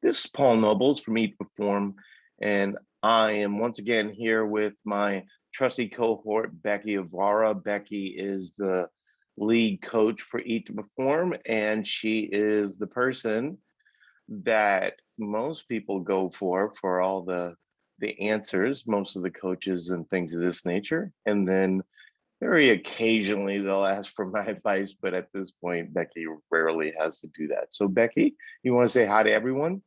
This is Paul Nobles from Eat to Perform, and I am once again here with my trusty cohort, Becky Avara. Becky is the lead coach for Eat to Perform, and she is the person that most people go for all the answers, most of the coaches and things of this nature. And then very occasionally they'll ask for my advice, but at this point, Becky rarely has to do that. So Becky, you want to say hi to everyone?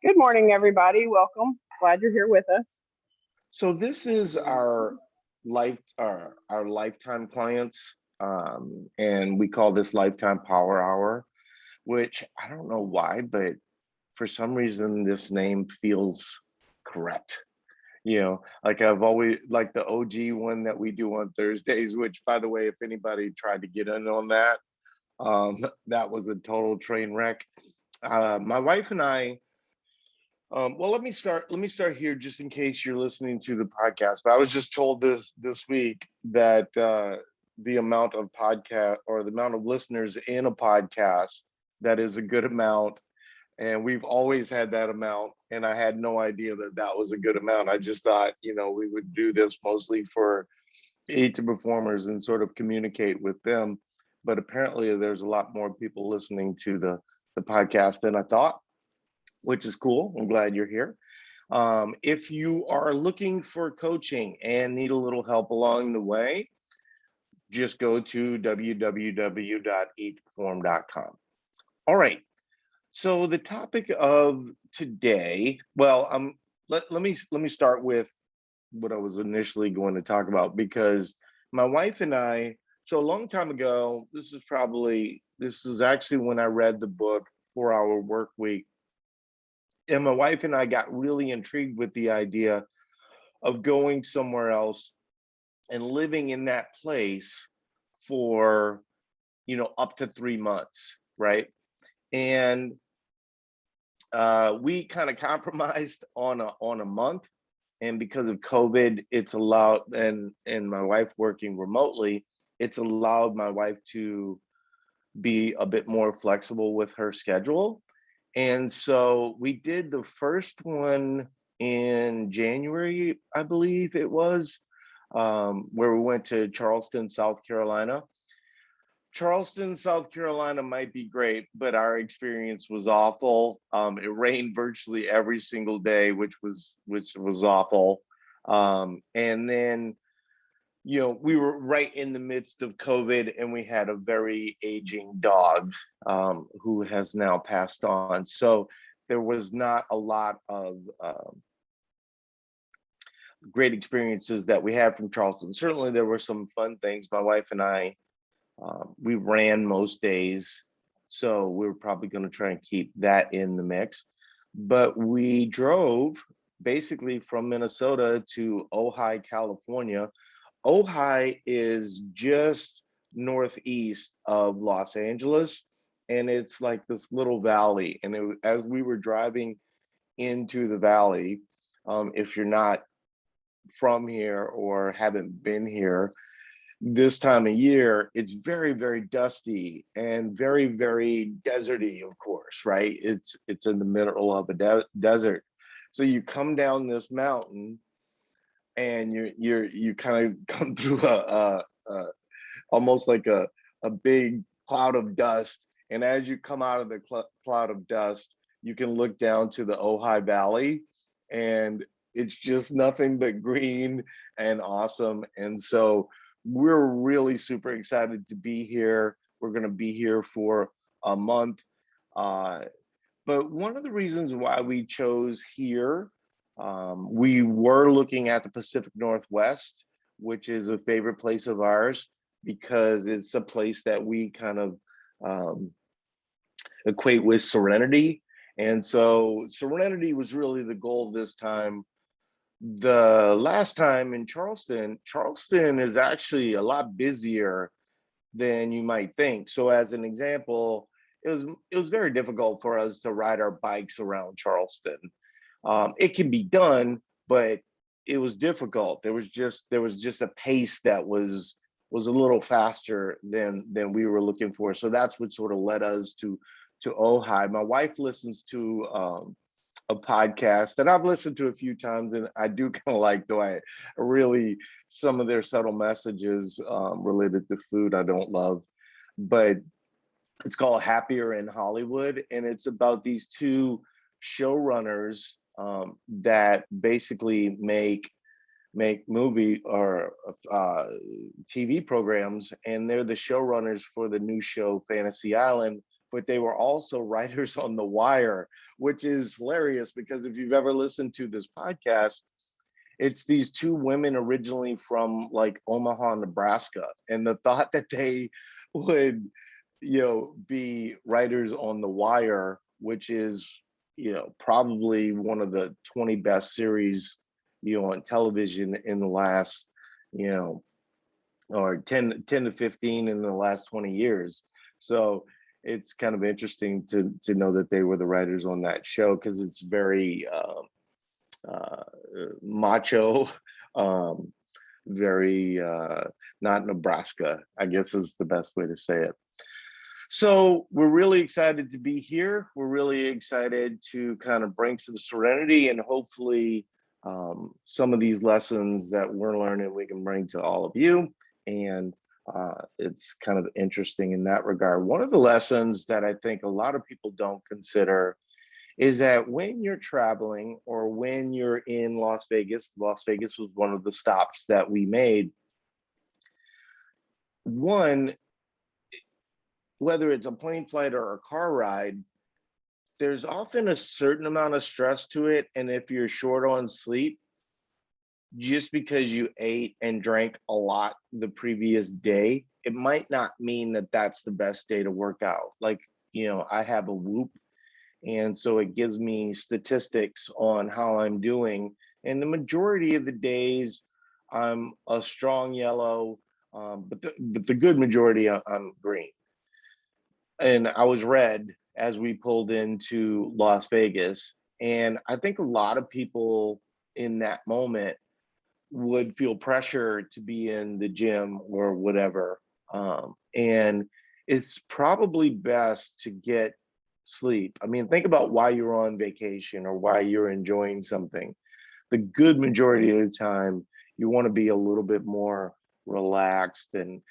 Good morning, everybody. Welcome. Glad you're here with us. So this is our lifetime clients, and we call this Lifetime Power Hour, which I don't know why, but for some reason this name feels correct. Like I've always like the OG one that we do on Thursdays, which, by the way, if anybody tried to get in on that, that was a total train wreck. My wife and I, well, let me start here, just in case you're listening to the podcast. But I was just told this week that the amount of podcast, or the amount of listeners in a podcast, that is a good amount. And we've always had that amount, and I had no idea that that was a good amount. I just thought, we would do this mostly for Eat to Performers and sort of communicate with them. But apparently there's a lot more people listening to the podcast than I thought, which is cool. I'm glad you're here. If you are looking for coaching and need a little help along the way, just go to www.eatperform.com. All right. So the topic of today, well, let me start with what I was initially going to talk about, because my wife and I, so a long time ago, this is actually when I read the book 4 Hour Work Week. And my wife and I got really intrigued with the idea of going somewhere else and living in that place for, up to 3 months, right? And we kind of compromised on a month, and because of COVID, it's allowed, and my wife working remotely, it's allowed my wife to be a bit more flexible with her schedule. And so we did the first one in January, I believe it was, where we went to Charleston, South Carolina. Charleston, South Carolina might be great, but our experience was awful. It rained virtually every single day, which was awful. And then, we were right in the midst of COVID, and we had a very aging dog who has now passed on. So there was not a lot of great experiences that we had from Charleston. Certainly there were some fun things. My wife and I, we ran most days, so we were probably going to try and keep that in the mix. But we drove basically from Minnesota to Ojai, California. Ojai is just northeast of Los Angeles, and it's like this little valley. And as we were driving into the valley, if you're not from here or haven't been here, this time of year, it's very, very dusty and very, very deserty, of course, right? It's in the middle of a desert. So you come down this mountain, and you kind of come through a almost like a big cloud of dust. And as you come out of the cloud of dust, you can look down to the Ojai Valley, and it's just nothing but green and awesome. And so we're really super excited to be here. We're going to be here for a month. But one of the reasons why we chose here, we were looking at the Pacific Northwest, which is a favorite place of ours, because it's a place that we kind of equate with serenity. And so serenity was really the goal this time. The last time in Charleston is actually a lot busier than you might think. So as an example, it was very difficult for us to ride our bikes around Charleston. It can be done, but it was difficult. There was just a pace that was a little faster than we were looking for. So that's what sort of led us to Ojai. My wife listens to a podcast that I've listened to a few times, and I do kind of like, though I really, some of their subtle messages related to food I don't love, but it's called Happier in Hollywood, and it's about these two showrunners that basically make movie or TV programs, and they're the showrunners for the new show Fantasy Island, but they were also writers on The Wire, which is hilarious because if you've ever listened to this podcast, it's these two women originally from like Omaha, Nebraska, and the thought that they would, be writers on The Wire, which is, probably one of the 20 best series, on television in the last, or 10 to 15 in the last 20 years. So it's kind of interesting to know that they were the writers on that show, because it's very macho, very not Nebraska, I guess is the best way to say it. So we're really excited to be here. We're really excited to kind of bring some serenity, and hopefully some of these lessons that we're learning we can bring to all of you. And it's kind of interesting in that regard. One of the lessons that I think a lot of people don't consider is that when you're traveling or when you're in Las Vegas was one of the stops that we made. One, whether it's a plane flight or a car ride, there's often a certain amount of stress to it. And if you're short on sleep, just because you ate and drank a lot the previous day, it might not mean that that's the best day to work out. Like, I have a Whoop, and so it gives me statistics on how I'm doing. And the majority of the days, I'm a strong yellow, but the good majority, I'm green. And I was red as we pulled into Las Vegas. And I think a lot of people in that moment would feel pressure to be in the gym or whatever. And it's probably best to get sleep. I mean, think about why you're on vacation or why you're enjoying something. The good majority of the time, you want to be a little bit more relaxed. And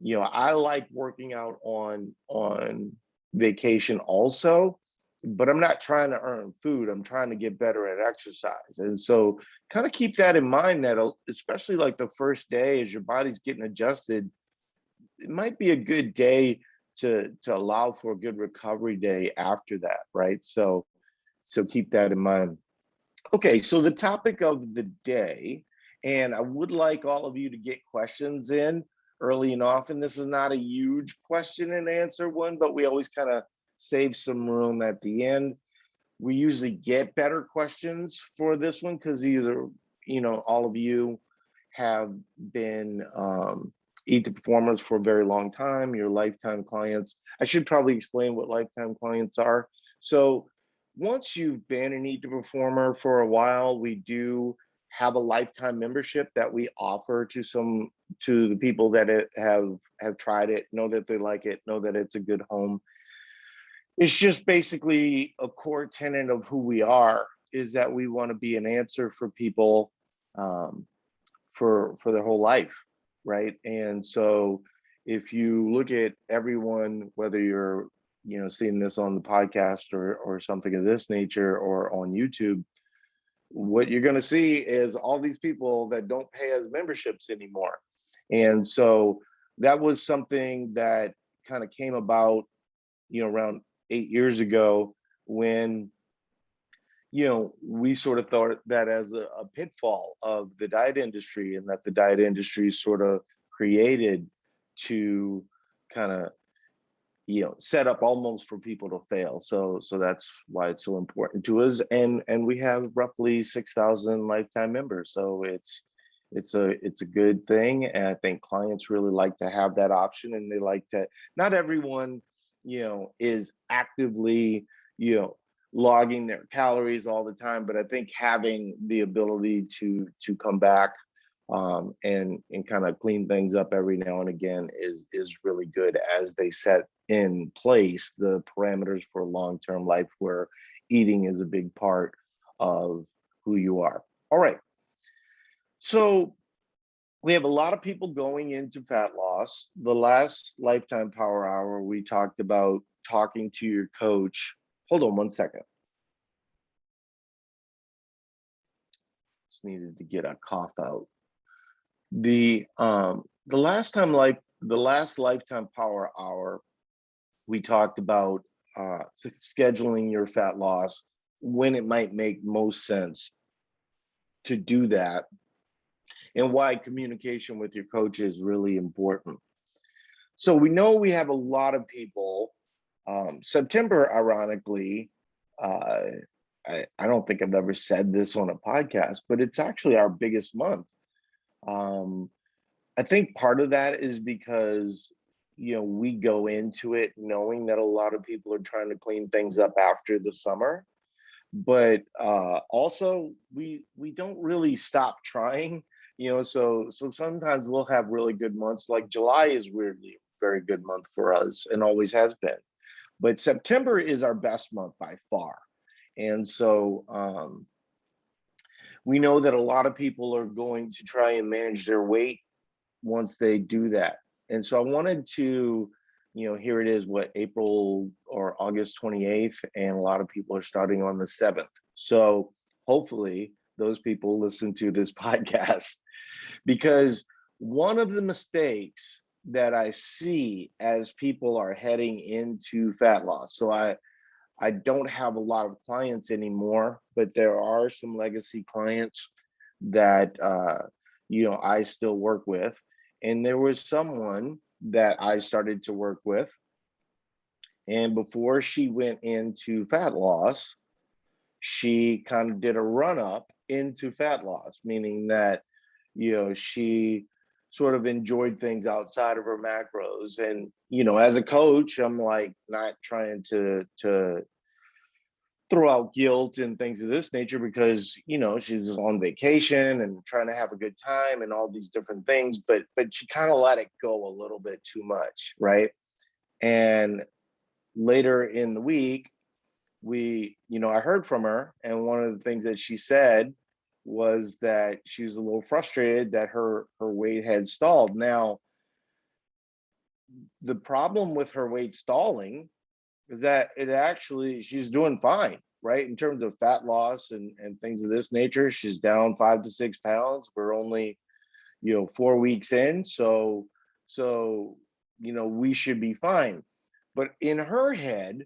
I like working out on vacation also, but I'm not trying to earn food. I'm trying to get better at exercise. And so kind of keep that in mind, that especially like the first day as your body's getting adjusted, it might be a good day to allow for a good recovery day after that, right? So keep that in mind. Okay, so the topic of the day, and I would like all of you to get questions in early and often. This is not a huge question and answer one, but we always kind of save some room at the end. We usually get better questions for this one because either, all of you have been Eat the Performers for a very long time, you're lifetime clients. I should probably explain what lifetime clients are. So once you've been an Eat the Performer for a while, we do have a lifetime membership that we offer to the people that have tried it, know that they like it, know that it's a good home. It's just basically a core tenet of who we are, is that we want to be an answer for people for their whole life, right? And so if you look at everyone, whether you're seeing this on the podcast or something of this nature or on YouTube, what you're going to see is all these people that don't pay as memberships anymore. And so that was something that kind of came about around 8 years ago, when we sort of thought that as a pitfall of the diet industry, and that the diet industry sort of created to kind of set up almost for people to fail. So that's why it's so important to us. And we have roughly 6,000 lifetime members. So it's a good thing. And I think clients really like to have that option, and they like to, not everyone, is actively, logging their calories all the time, but I think having the ability to come back and kind of clean things up every now and again is really good, as they set in place the parameters for long-term life where eating is a big part of who you are. All right. So we have a lot of people going into fat loss. The last Lifetime Power Hour, we talked about talking to your coach. Hold on one second. Just needed to get a cough out. The last Lifetime Power Hour, we talked about scheduling your fat loss, when it might make most sense to do that, and why communication with your coach is really important. So we know we have a lot of people. September, ironically, I don't think I've ever said this on a podcast, but it's actually our biggest month. I think part of that is because, we go into it knowing that a lot of people are trying to clean things up after the summer, but also we don't really stop trying, so sometimes we'll have really good months. Like July is weirdly a very good month for us and always has been, but September is our best month by far. And so we know that a lot of people are going to try and manage their weight once they do that. And so I wanted to, here it is, April or August 28th, and a lot of people are starting on the 7th. So hopefully those people listen to this podcast, because one of the mistakes that I see as people are heading into fat loss, so I don't have a lot of clients anymore, but there are some legacy clients that I still work with. And there was someone that I started to work with, and before she went into fat loss, she kind of did a run up into fat loss, meaning that she sort of enjoyed things outside of her macros. And as a coach, I'm like not trying to throw out guilt and things of this nature, because she's on vacation and trying to have a good time and all these different things, but she kind of let it go a little bit too much, right? And later in the week, I heard from her, and one of the things that she said was that she was a little frustrated that her weight had stalled. Now, the problem with her weight stalling is that she's doing fine, right? In terms of fat loss and things of this nature, she's down 5 to 6 pounds. We're only, 4 weeks in. So, we should be fine. But in her head,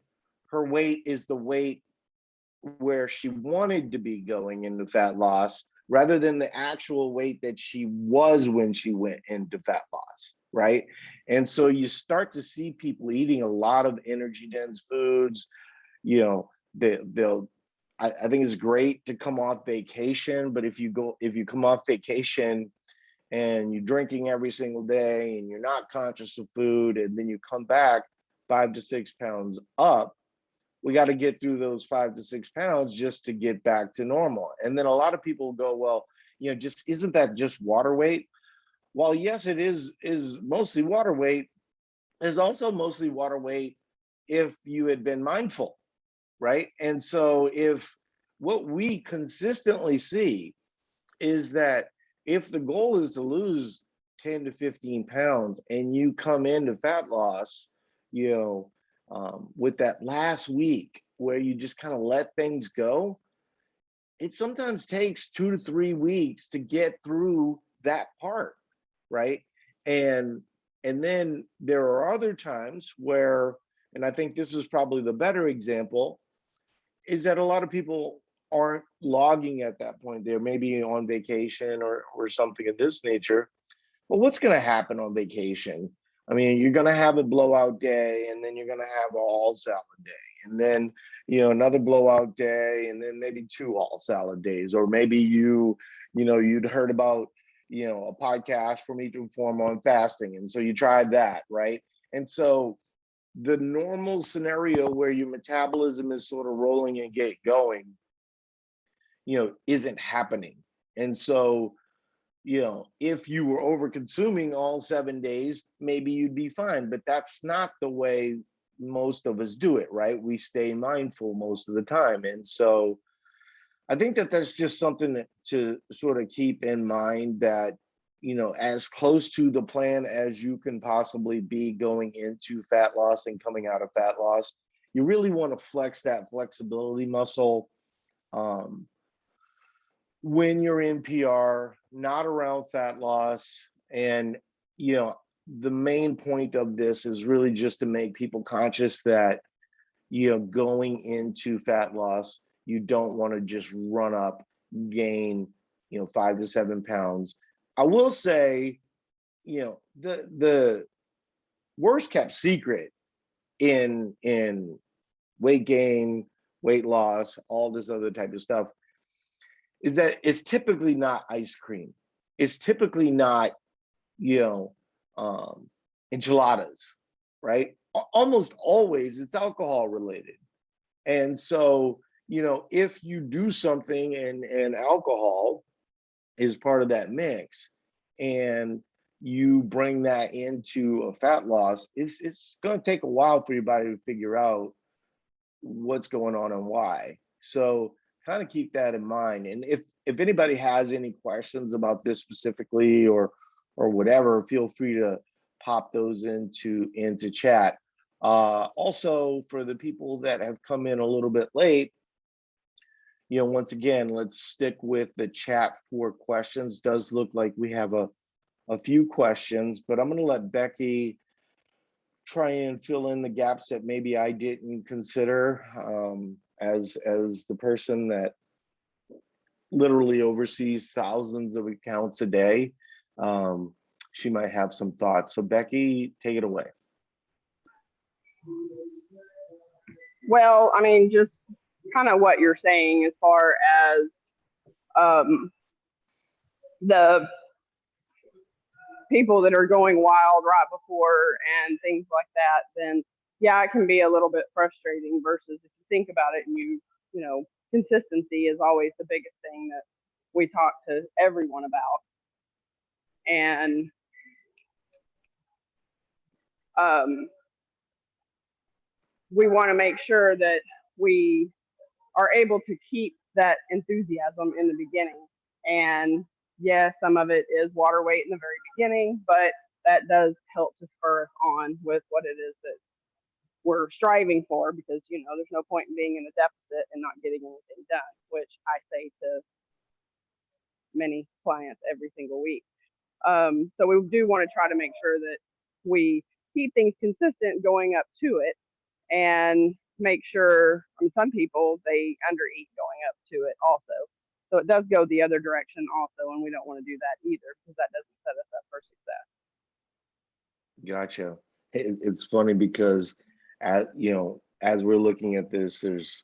her weight is the weight where she wanted to be going into fat loss, rather than the actual weight that she was when she went into fat loss, right? And so you start to see people eating a lot of energy dense foods. I think it's great to come off vacation, but if you come off vacation and you're drinking every single day and you're not conscious of food, and then you come back 5 to 6 pounds up, we got to get through those 5 to 6 pounds just to get back to normal. And then a lot of people go, well, just isn't that just water weight? Well, yes, it is mostly water weight. It's also mostly water weight if you had been mindful, right? And so if what we consistently see is that if the goal is to lose 10 to 15 pounds and you come into fat loss, with that last week where you just kind of let things go, it sometimes takes 2 to 3 weeks to get through that part, right? And then there are other times where, and I think this is probably the better example, is that a lot of people aren't logging at that point. They're maybe on vacation or something of this nature. Well, what's going to happen on vacation? I mean, you're going to have a blowout day, and then you're going to have an all salad day, and then, another blowout day, and then maybe 2 all salad days. Or maybe you'd heard about, a podcast from Eat to Inform on fasting. And so you tried that, right? And so the normal scenario where your metabolism is sort of rolling and get going, isn't happening. And so, if you were over consuming all 7 days, maybe you'd be fine, but that's not the way most of us do it, right? We stay mindful most of the time. And so I think that that's just something to sort of keep in mind, that, as close to the plan as you can possibly be going into fat loss and coming out of fat loss. You really want to flex that flexibility muscle when you're in PR, not around fat loss. And, the main point of this is really just to make people conscious that, going into fat loss, you don't want to just run up, gain, 5 to 7 pounds. I will say, the worst kept secret in weight gain, weight loss, all this other type of stuff is that it's typically not ice cream. It's typically not, enchiladas, right? Almost always it's alcohol related. And so, if you do something and alcohol is part of that mix, and you bring that into a fat loss, it's going to take a while for your body to figure out what's going on and why. So kind of keep that in mind. And if anybody has any questions about this specifically or whatever, feel free to pop those into chat. Also, for the people that have come in a little bit late, once again, let's stick with the chat for questions. Does look like we have a few questions, but I'm going to let Becky try and fill in the gaps that maybe I didn't consider, as the person that literally oversees thousands of accounts a day. She might have some thoughts. So Becky, take it away. Well, I mean, just kind of what you're saying as far as the people that are going wild right before and things like that, then yeah, it can be a little bit frustrating versus if you think about it and consistency is always the biggest thing that we talk to everyone about. And we want to make sure that we are able to keep that enthusiasm in the beginning. And yes, some of it is water weight in the very beginning, but that does help to spur us on with what it is that we're striving for, because there's no point in being in a deficit and not getting anything done, which I say to many clients every single week. So we do want to try to make sure that we keep things consistent going up to it, and make sure, some people, they undereat going up to it also. So it does go the other direction also, and we don't want to do that either, because that doesn't set us up for success. Gotcha. It's funny because as we're looking at this, there's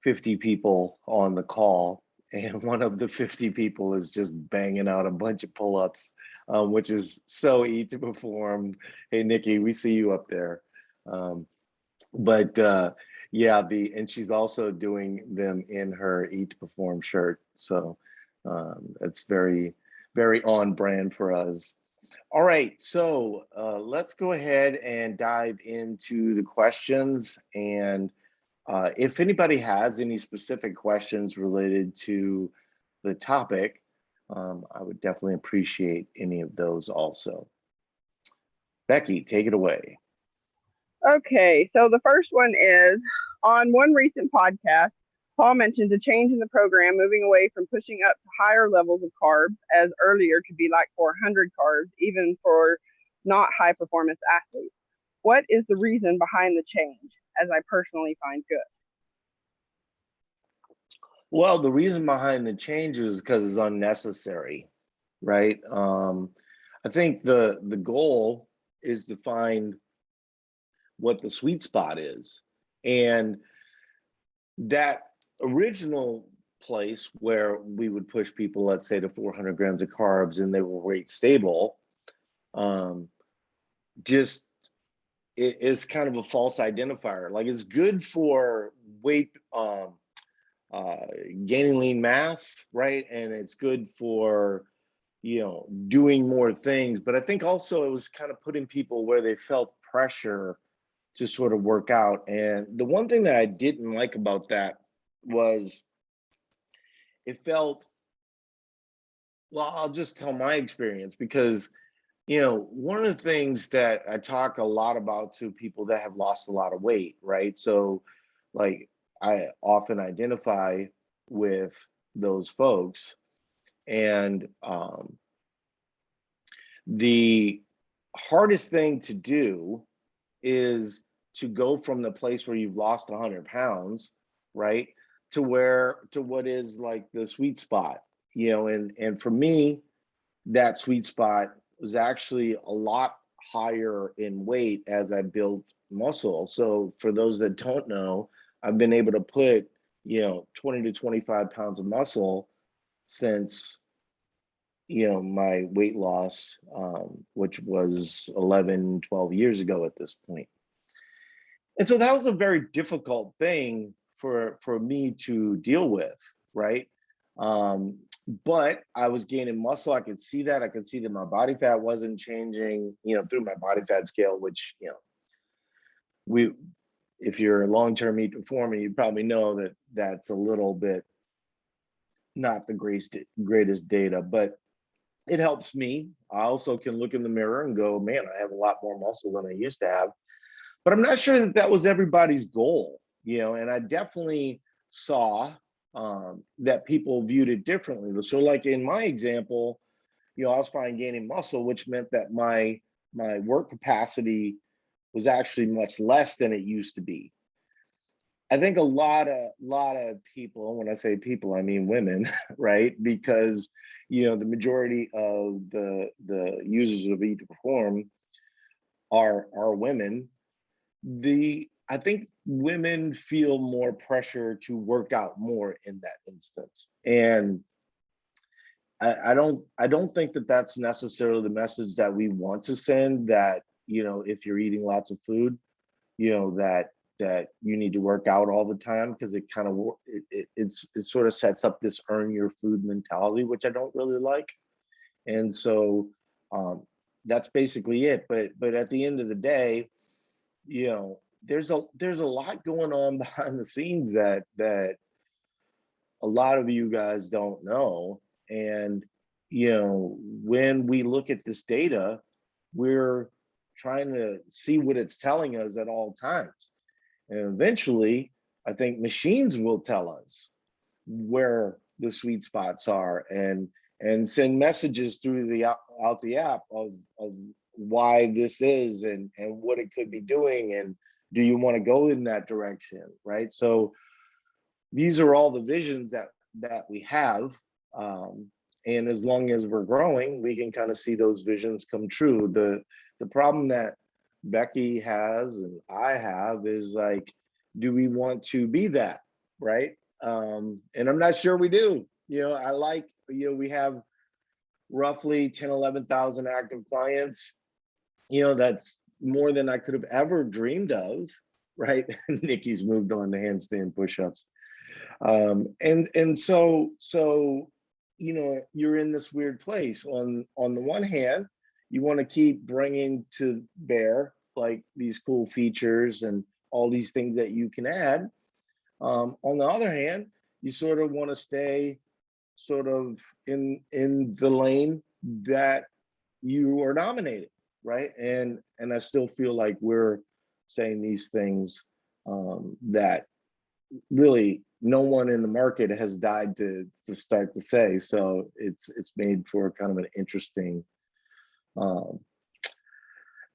50 people on the call, and one of the 50 people is just banging out a bunch of pull-ups, which is so easy to perform. Hey, Nikki, we see you up there. Yeah, and she's also doing them in her Eat to Perform shirt. So it's very, very on brand for us. All right, so let's go ahead and dive into the questions. And if anybody has any specific questions related to the topic, I would definitely appreciate any of those also. Becky, take it away. Okay, so the first one is, on one recent podcast, Paul mentioned a change in the program, moving away from pushing up to higher levels of carbs, as earlier could be like 400 carbs, even for not high performance athletes. What is the reason behind the change, as I personally find good? Well, the reason behind the change is because it's unnecessary, right? I think the goal is to find what the sweet spot is. And that original place where we would push people, let's say, to 400 grams of carbs and they were weight stable, just it is kind of a false identifier. Like, it's good for weight, gaining lean mass, right? And it's good for, doing more things. But I think also it was kind of putting people where they felt pressure to sort of work out. And the one thing that I didn't like about that was it felt, well, I'll just tell my experience, because one of the things that I talk a lot about to people that have lost a lot of weight, right? So like I often identify with those folks, and the hardest thing to do is to go from the place where you've lost 100 pounds, right, to what is like the sweet spot, and for me, that sweet spot was actually a lot higher in weight as I built muscle. So for those that don't know, I've been able to put 20 to 25 pounds of muscle since my weight loss, which was 11, 12 years ago at this point. And so that was a very difficult thing for me to deal with, right? Um, but I was gaining muscle. I could see that. I could see that my body fat wasn't changing, through my body fat scale, which, we, if you're a long-term meat performer, you probably know that that's a little bit not the greatest data, but it helps me. I also can look in the mirror and go, man, I have a lot more muscle than I used to have. But I'm not sure that that was everybody's goal, and I definitely saw that people viewed it differently. So like in my example, I was fine gaining muscle, which meant that my work capacity was actually much less than it used to be. I think a lot of people, and when I say people, I mean women, right? Because the majority of the users of Eat to Perform are women. I think women feel more pressure to work out more in that instance, and I don't think that that's necessarily the message that we want to send. That if you're eating lots of food, that you need to work out all the time, because it kind of it sort of sets up this earn your food mentality, which I don't really like. And so that's basically it. But at the end of the day, there's a lot going on behind the scenes that a lot of you guys don't know. And when we look at this data, we're trying to see what it's telling us at all times. And eventually, I think machines will tell us where the sweet spots are, and send messages through the out the app of why this is, and what it could be doing, and do you want to go in that direction, right? So these are all the visions that we have, and as long as we're growing, we can kind of see those visions come true. The problem that Becky has and I have is like, do we want to be that, right? And I'm not sure we do. I like, we have roughly 10, 11,000 active clients. That's more than I could have ever dreamed of, right? Nikki's moved on to handstand push-ups. And so you're in this weird place. On the one hand, you want to keep bringing to bear like these cool features and all these things that you can add. On the other hand, you sort of want to stay sort of in the lane that you are dominating, right? And I still feel like we're saying these things that really no one in the market has died to start to say. So it's made for kind of an interesting um,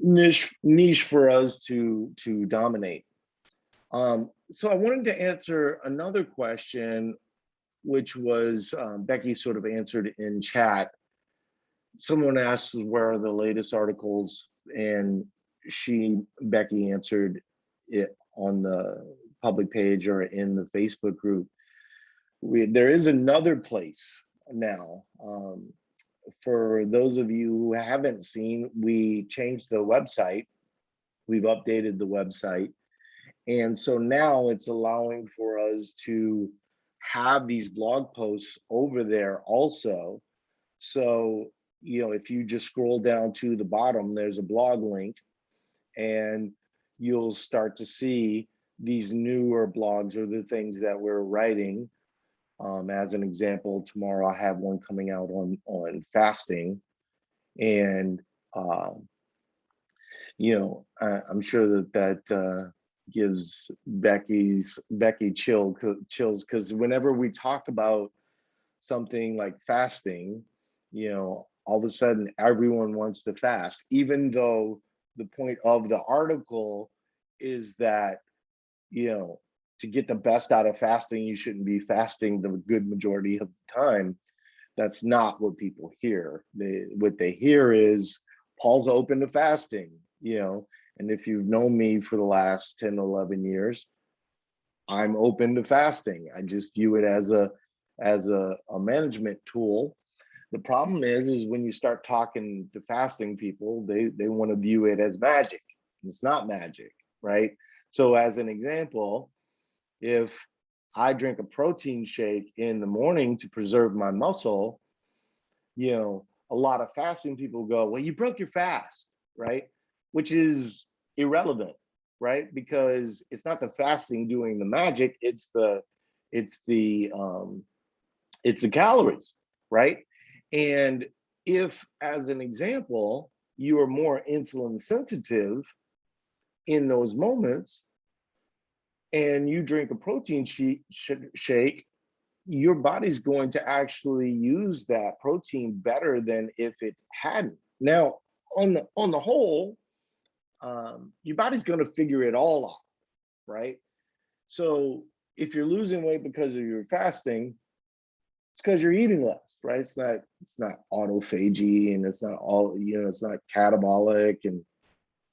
niche for us to dominate. So I wanted to answer another question, which was Becky sort of answered in chat. Someone asked where are the latest articles, and Becky answered it on the public page or in the Facebook group. There is another place now. For those of you who haven't seen, we changed the website. We've updated the website. And so now it's allowing for us to have these blog posts over there also. So if you just scroll down to the bottom, there's a blog link, and you'll start to see these newer blogs or the things that we're writing. As an example, tomorrow I have one coming out on fasting, and I'm sure that gives Becky chills, because whenever we talk about something like fasting, all of a sudden everyone wants to fast, even though the point of the article is that, to get the best out of fasting, you shouldn't be fasting the good majority of the time. That's not what people hear. What they hear is Paul's open to fasting, and if you've known me for the last 10, 11 years, I'm open to fasting. I just view it as a management tool. The problem is when you start talking to fasting people, they want to view it as magic. It's not magic, right? So as an example, if I drink a protein shake in the morning to preserve my muscle, a lot of fasting people go, well, you broke your fast, right? Which is irrelevant, right? Because it's not the fasting doing the magic, it's the calories, right? And if, as an example, you are more insulin sensitive in those moments and you drink a protein shake, your body's going to actually use that protein better than if it hadn't. Now, on the whole, your body's going to figure it all out, right? So if you're losing weight because of your fasting, it's because you're eating less, right? It's not autophagy, and it's not it's not catabolic and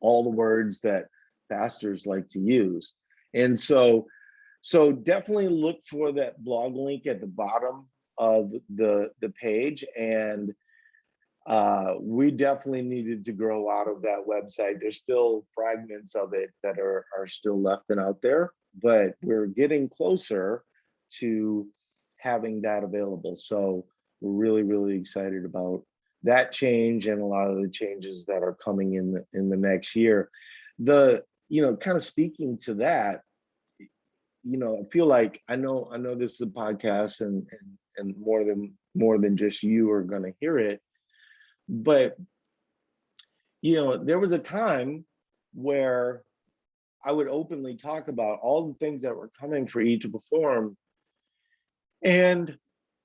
all the words that fasters like to use. And so definitely look for that blog link at the bottom of the page. And we definitely needed to grow out of that website. There's still fragments of it that are still left and out there, but we're getting closer to having that available. So we're really, really excited about that change and a lot of the changes that are coming in the next year. Kind of speaking to that, I feel like I know this is a podcast, and more than just you are going to hear it. But, there was a time where I would openly talk about all the things that were coming for Eat to Perform. And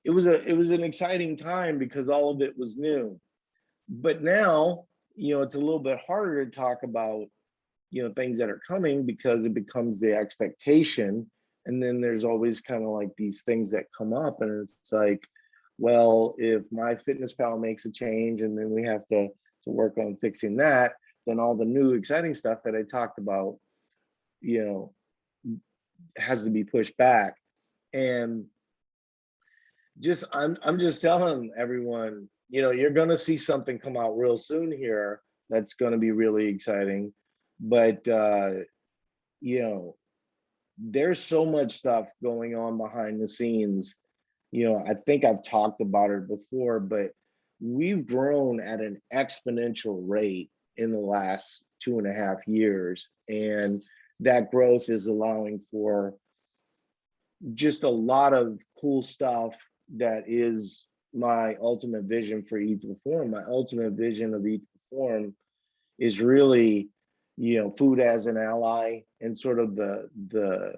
it was an exciting time because all of it was new. But now, it's a little bit harder to talk about, things that are coming because it becomes the expectation. And then there's always kind of like these things that come up, and it's like, well, if MyFitnessPal makes a change and then we have to work on fixing that, then all the new exciting stuff that I talked about, has to be pushed back. And I'm just telling everyone, you're going to see something come out real soon here that's going to be really exciting. But there's so much stuff going on behind the scenes. I think I've talked about it before, but we've grown at an exponential rate in the last 2.5 years, and that growth is allowing for just a lot of cool stuff. That is my ultimate vision for Eat to Perform. My ultimate vision of Eat to Perform is really, food as an ally, and sort of the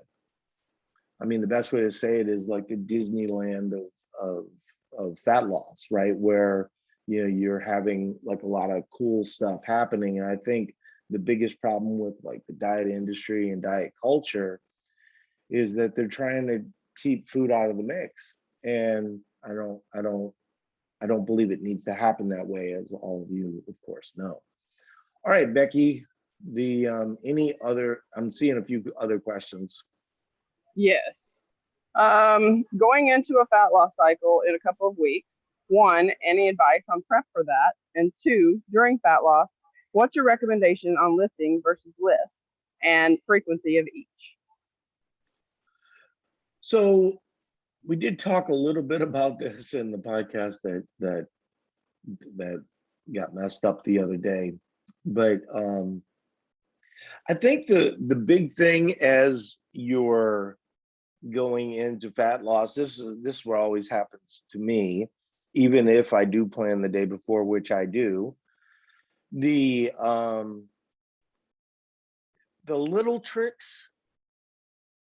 best way to say it is like the Disneyland of fat loss, right? Where, you're having like a lot of cool stuff happening. And I think the biggest problem with like the diet industry and diet culture is that they're trying to keep food out of the mix. And I don't believe it needs to happen that way, as all of you, of course, know. All right, Becky, I'm seeing a few other questions. Yes. Going into a fat loss cycle in a couple of weeks, 1, any advice on prep for that? And 2, during fat loss, what's your recommendation on lifting versus lifts and frequency of each? So we did talk a little bit about this in the podcast that that got messed up the other day. But I think the big thing as you're going into fat loss, this is what always happens to me, even if I do plan the day before, which I do. The little tricks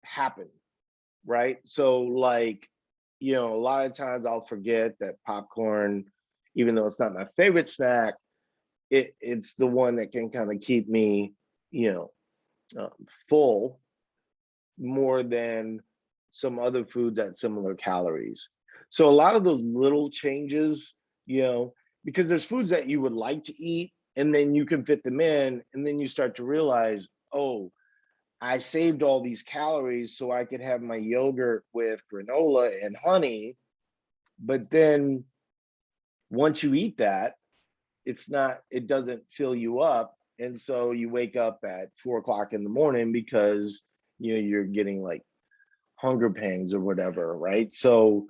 happen, right? So like, a lot of times I'll forget that popcorn, even though it's not my favorite snack, it's the one that can kind of keep me, you know, full more than some other foods at similar calories. So a lot of those little changes, because there's foods that you would like to eat and then you can fit them in, and then you start to realize, oh, I saved all these calories so I could have my yogurt with granola and honey. But then once you eat that, it doesn't fill you up. And so you wake up at 4 o'clock in the morning because you're getting like hunger pangs or whatever, right? So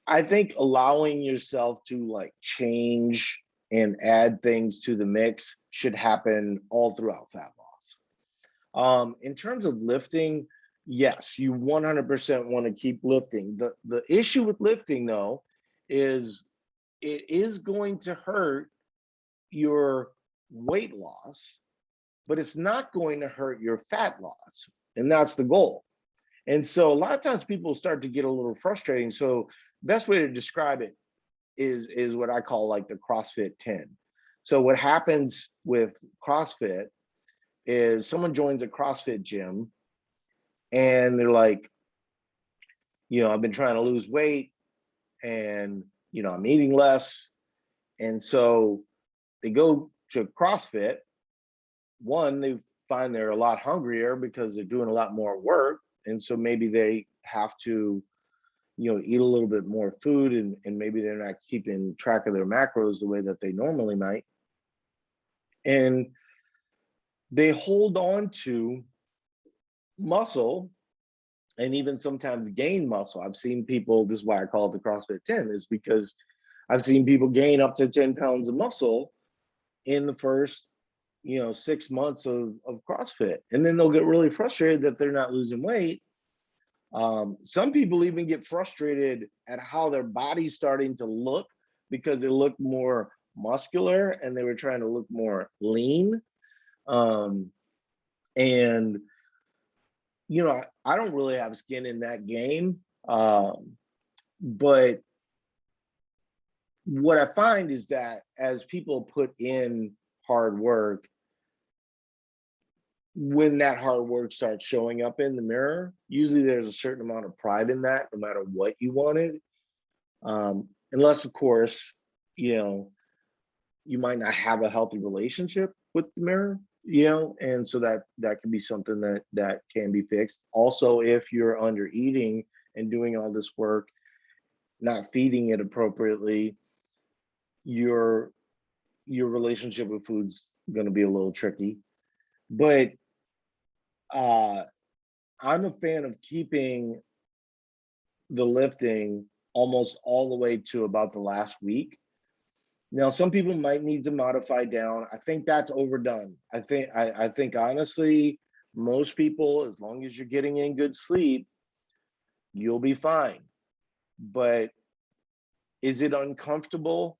I think allowing yourself to like change and add things to the mix should happen all throughout fat loss. In terms of lifting, yes, you 100% want to keep lifting. The issue with lifting though is it is going to hurt your weight loss, but it's not going to hurt your fat loss. And that's the goal. And so a lot of times people start to get a little frustrating. So best way to describe it is what I call like the CrossFit 10. So what happens with CrossFit is someone joins a CrossFit gym and they're like, I've been trying to lose weight and, I'm eating less. And so they go to CrossFit. One, they find they're a lot hungrier because they're doing a lot more work. And so maybe they have to, eat a little bit more food, and maybe they're not keeping track of their macros the way that they normally might. And they hold on to muscle and even sometimes gain muscle. I've seen people, this is why I call it the CrossFit 10, is because I've seen people gain up to 10 pounds of muscle in the first 6 months of CrossFit. And then they'll get really frustrated that they're not losing weight. Some people even get frustrated at how their body's starting to look because they look more muscular and they were trying to look more lean. And I don't really have skin in that game. But what I find is that as people put in hard work, when that hard work starts showing up in the mirror, usually there's a certain amount of pride in that, no matter what you wanted. Unless, of course, you might not have a healthy relationship with the mirror, and so that can be something that can be fixed. Also, if you're under eating and doing all this work, not feeding it appropriately, your relationship with food's going to be a little tricky. But I'm a fan of keeping the lifting almost all the way to about the last week. Now, some people might need to modify down. I think that's overdone. I think honestly, most people, as long as you're getting in good sleep, you'll be fine. But is it uncomfortable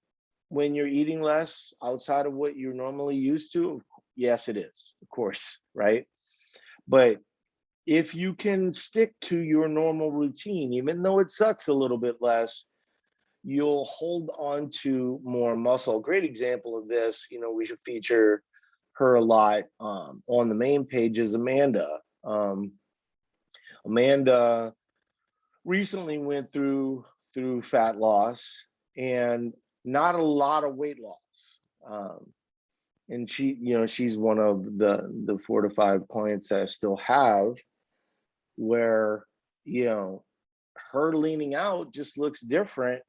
when you're eating less outside of what you're normally used to? Yes, it is, of course, right? But if you can stick to your normal routine, even though it sucks a little bit less, you'll hold on to more muscle. Great example of this, we should feature her a lot on the main page, is Amanda. Amanda recently went through fat loss and not a lot of weight loss. And she's one of the 4 to 5 clients that I still have where, her leaning out just looks different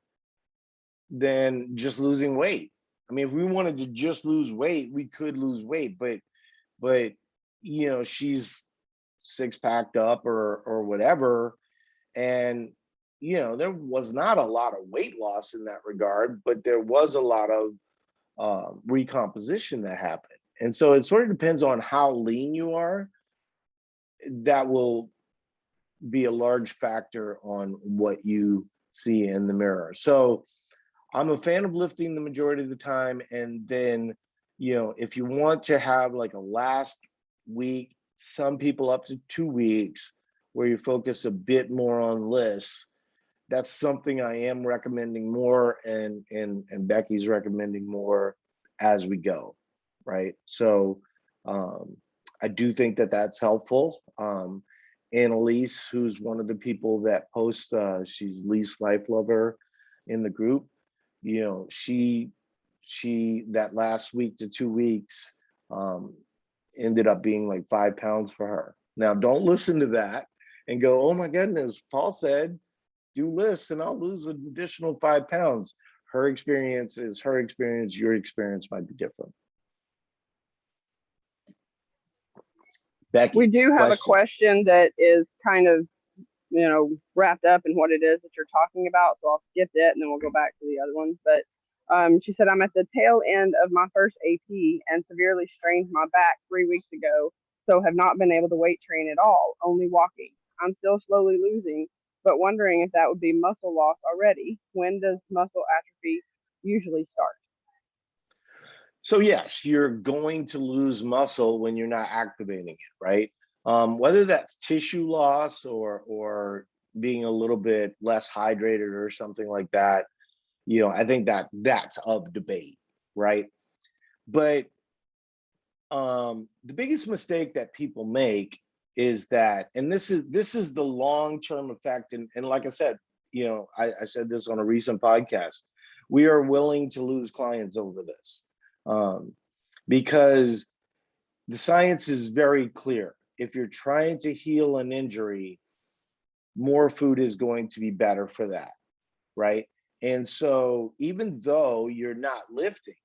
than just losing weight. I mean, if we wanted to just lose weight, we could lose weight, but she's 6-packed up or whatever, and there was not a lot of weight loss in that regard, but there was a lot of recomposition that happened. And so it sort of depends on how lean you are. That will be a large factor on what you see in the mirror. So I'm a fan of lifting the majority of the time. And then, if you want to have like a last week, some people up to 2 weeks, where you focus a bit more on lists, that's something I am recommending more, and Becky's recommending more as we go, right? So I do think that that's helpful. Annalise, who's one of the people that posts, she's Lease Life Lover in the group, she that last week to 2 weeks ended up being like 5 pounds for her. Now, don't listen to that and go, oh my goodness, Paul said do lists and I'll lose an additional 5 pounds. Her experience is her experience. Your experience might be different. Becky, We do have a question that is kind of, wrapped up in what it is that you're talking about. So I'll skip it and then we'll go back to the other ones. But she said, I'm at the tail end of my first AP and severely strained my back 3 weeks ago. So have not been able to weight train at all, only walking. I'm still slowly losing, but wondering if that would be muscle loss already. When does muscle atrophy usually start? So yes, you're going to lose muscle when you're not activating it, right? Whether that's tissue loss or being a little bit less hydrated or something like that, I think that's of debate, right? But the biggest mistake that people make is that, and this is the long-term effect, and like I said, I said this on a recent podcast, we are willing to lose clients over this, because the science is very clear. If you're trying to heal an injury, more food is going to be better for that, right? And so even though you're not lifting,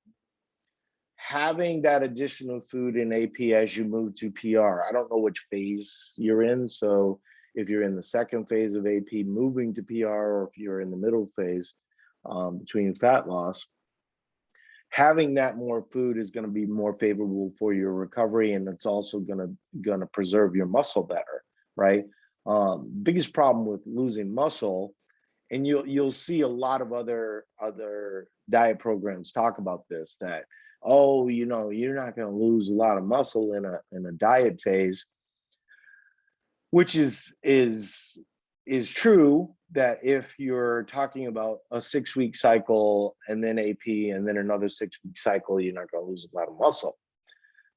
having that additional food in AP as you move to PR, I don't know which phase you're in. So if you're in the second phase of AP moving to PR, or if you're in the middle phase between fat loss, having that more food is going to be more favorable for your recovery, and it's also going to preserve your muscle better, right? Biggest problem with losing muscle, and you'll see a lot of other diet programs talk about this, that you're not going to lose a lot of muscle in a diet phase, which is true, that if you're talking about a 6-week cycle and then AP and then another 6-week cycle, you're not going to lose a lot of muscle.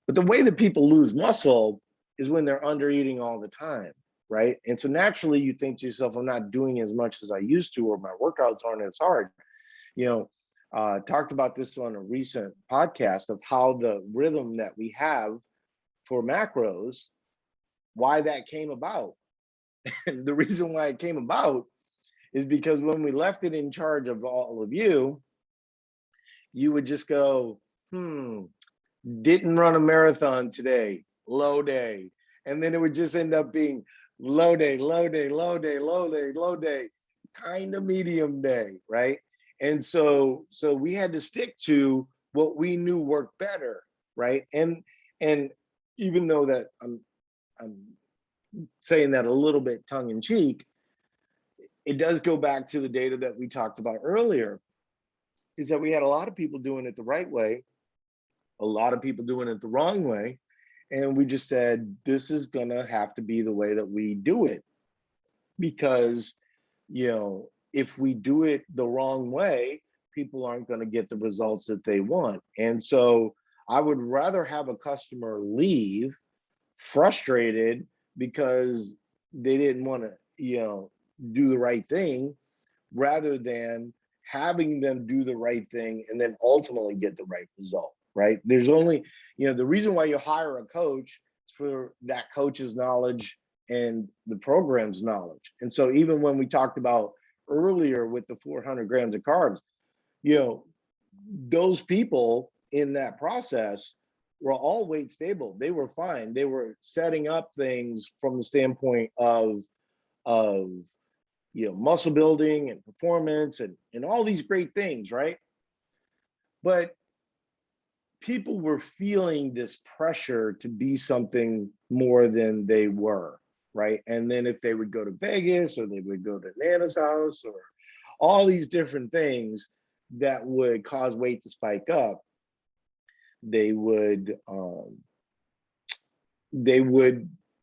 But the way that people lose muscle is when they're under eating all the time, right? And so naturally you think to yourself, I'm not doing as much as I used to, or my workouts aren't as hard. Talked about this on a recent podcast of how the rhythm that we have for macros, why that came about. And the reason why it came about is because when we left it in charge of all of you, you would just go, didn't run a marathon today, low day. And then it would just end up being low day, low day, low day, low day, low day, kind of medium day, right? And so we had to stick to what we knew worked better, right? And even though that I'm saying that a little bit tongue in cheek, it does go back to the data that we talked about earlier, is that we had a lot of people doing it the right way, a lot of people doing it the wrong way. And we just said, this is gonna have to be the way that we do it, because, if we do it the wrong way, people aren't gonna get the results that they want. And so I would rather have a customer leave frustrated because they didn't want to, do the right thing, rather than having them do the right thing and then ultimately get the right result, right? There's only, the reason why you hire a coach is for that coach's knowledge and the program's knowledge. And so even when we talked about earlier with the 400 grams of carbs, those people in that process were all weight stable. They were fine. They were setting up things from the standpoint of muscle building and performance and all these great things, right? But people were feeling this pressure to be something more than they were, right? And then if they would go to Vegas, or they would go to Nana's house, or all these different things that would cause weight to spike up, they would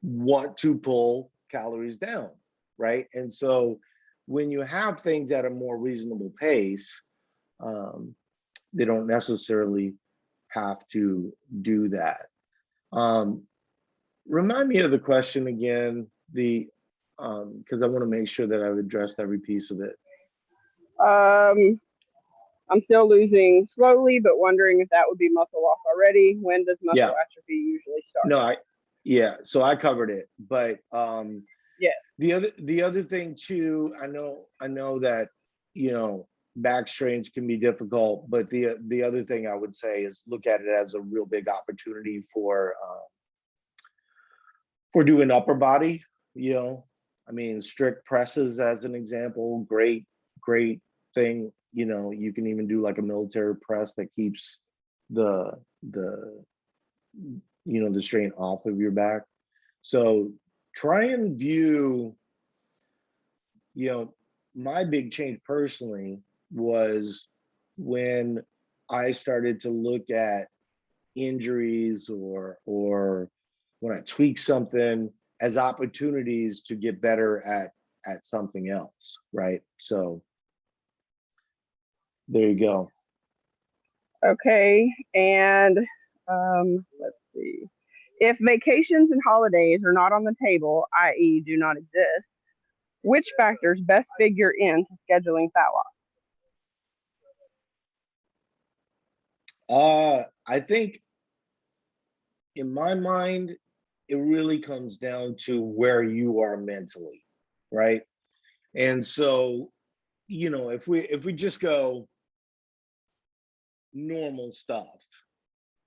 want to pull calories down, right? And so when you have things at a more reasonable pace, they don't necessarily have to do that. Remind me of the question again, because I want to make sure that I've addressed every piece of it. I'm still losing slowly, but wondering if that would be muscle loss already. When does muscle atrophy usually start? No, so I covered it, but yes. The other thing too, I know that back strains can be difficult, but the other thing I would say is look at it as a real big opportunity for doing upper body. I mean, strict presses as an example, great thing. You can even do like a military press that keeps the strain off of your back. So try and view, my big change personally was when I started to look at injuries or when I tweak something as opportunities to get better at something else, right? So there you go. Okay, and let's see. If vacations and holidays are not on the table, i.e. do not exist, which factors best figure into scheduling fat loss? I think in my mind, it really comes down to where you are mentally, right? And so, if we just go normal stuff,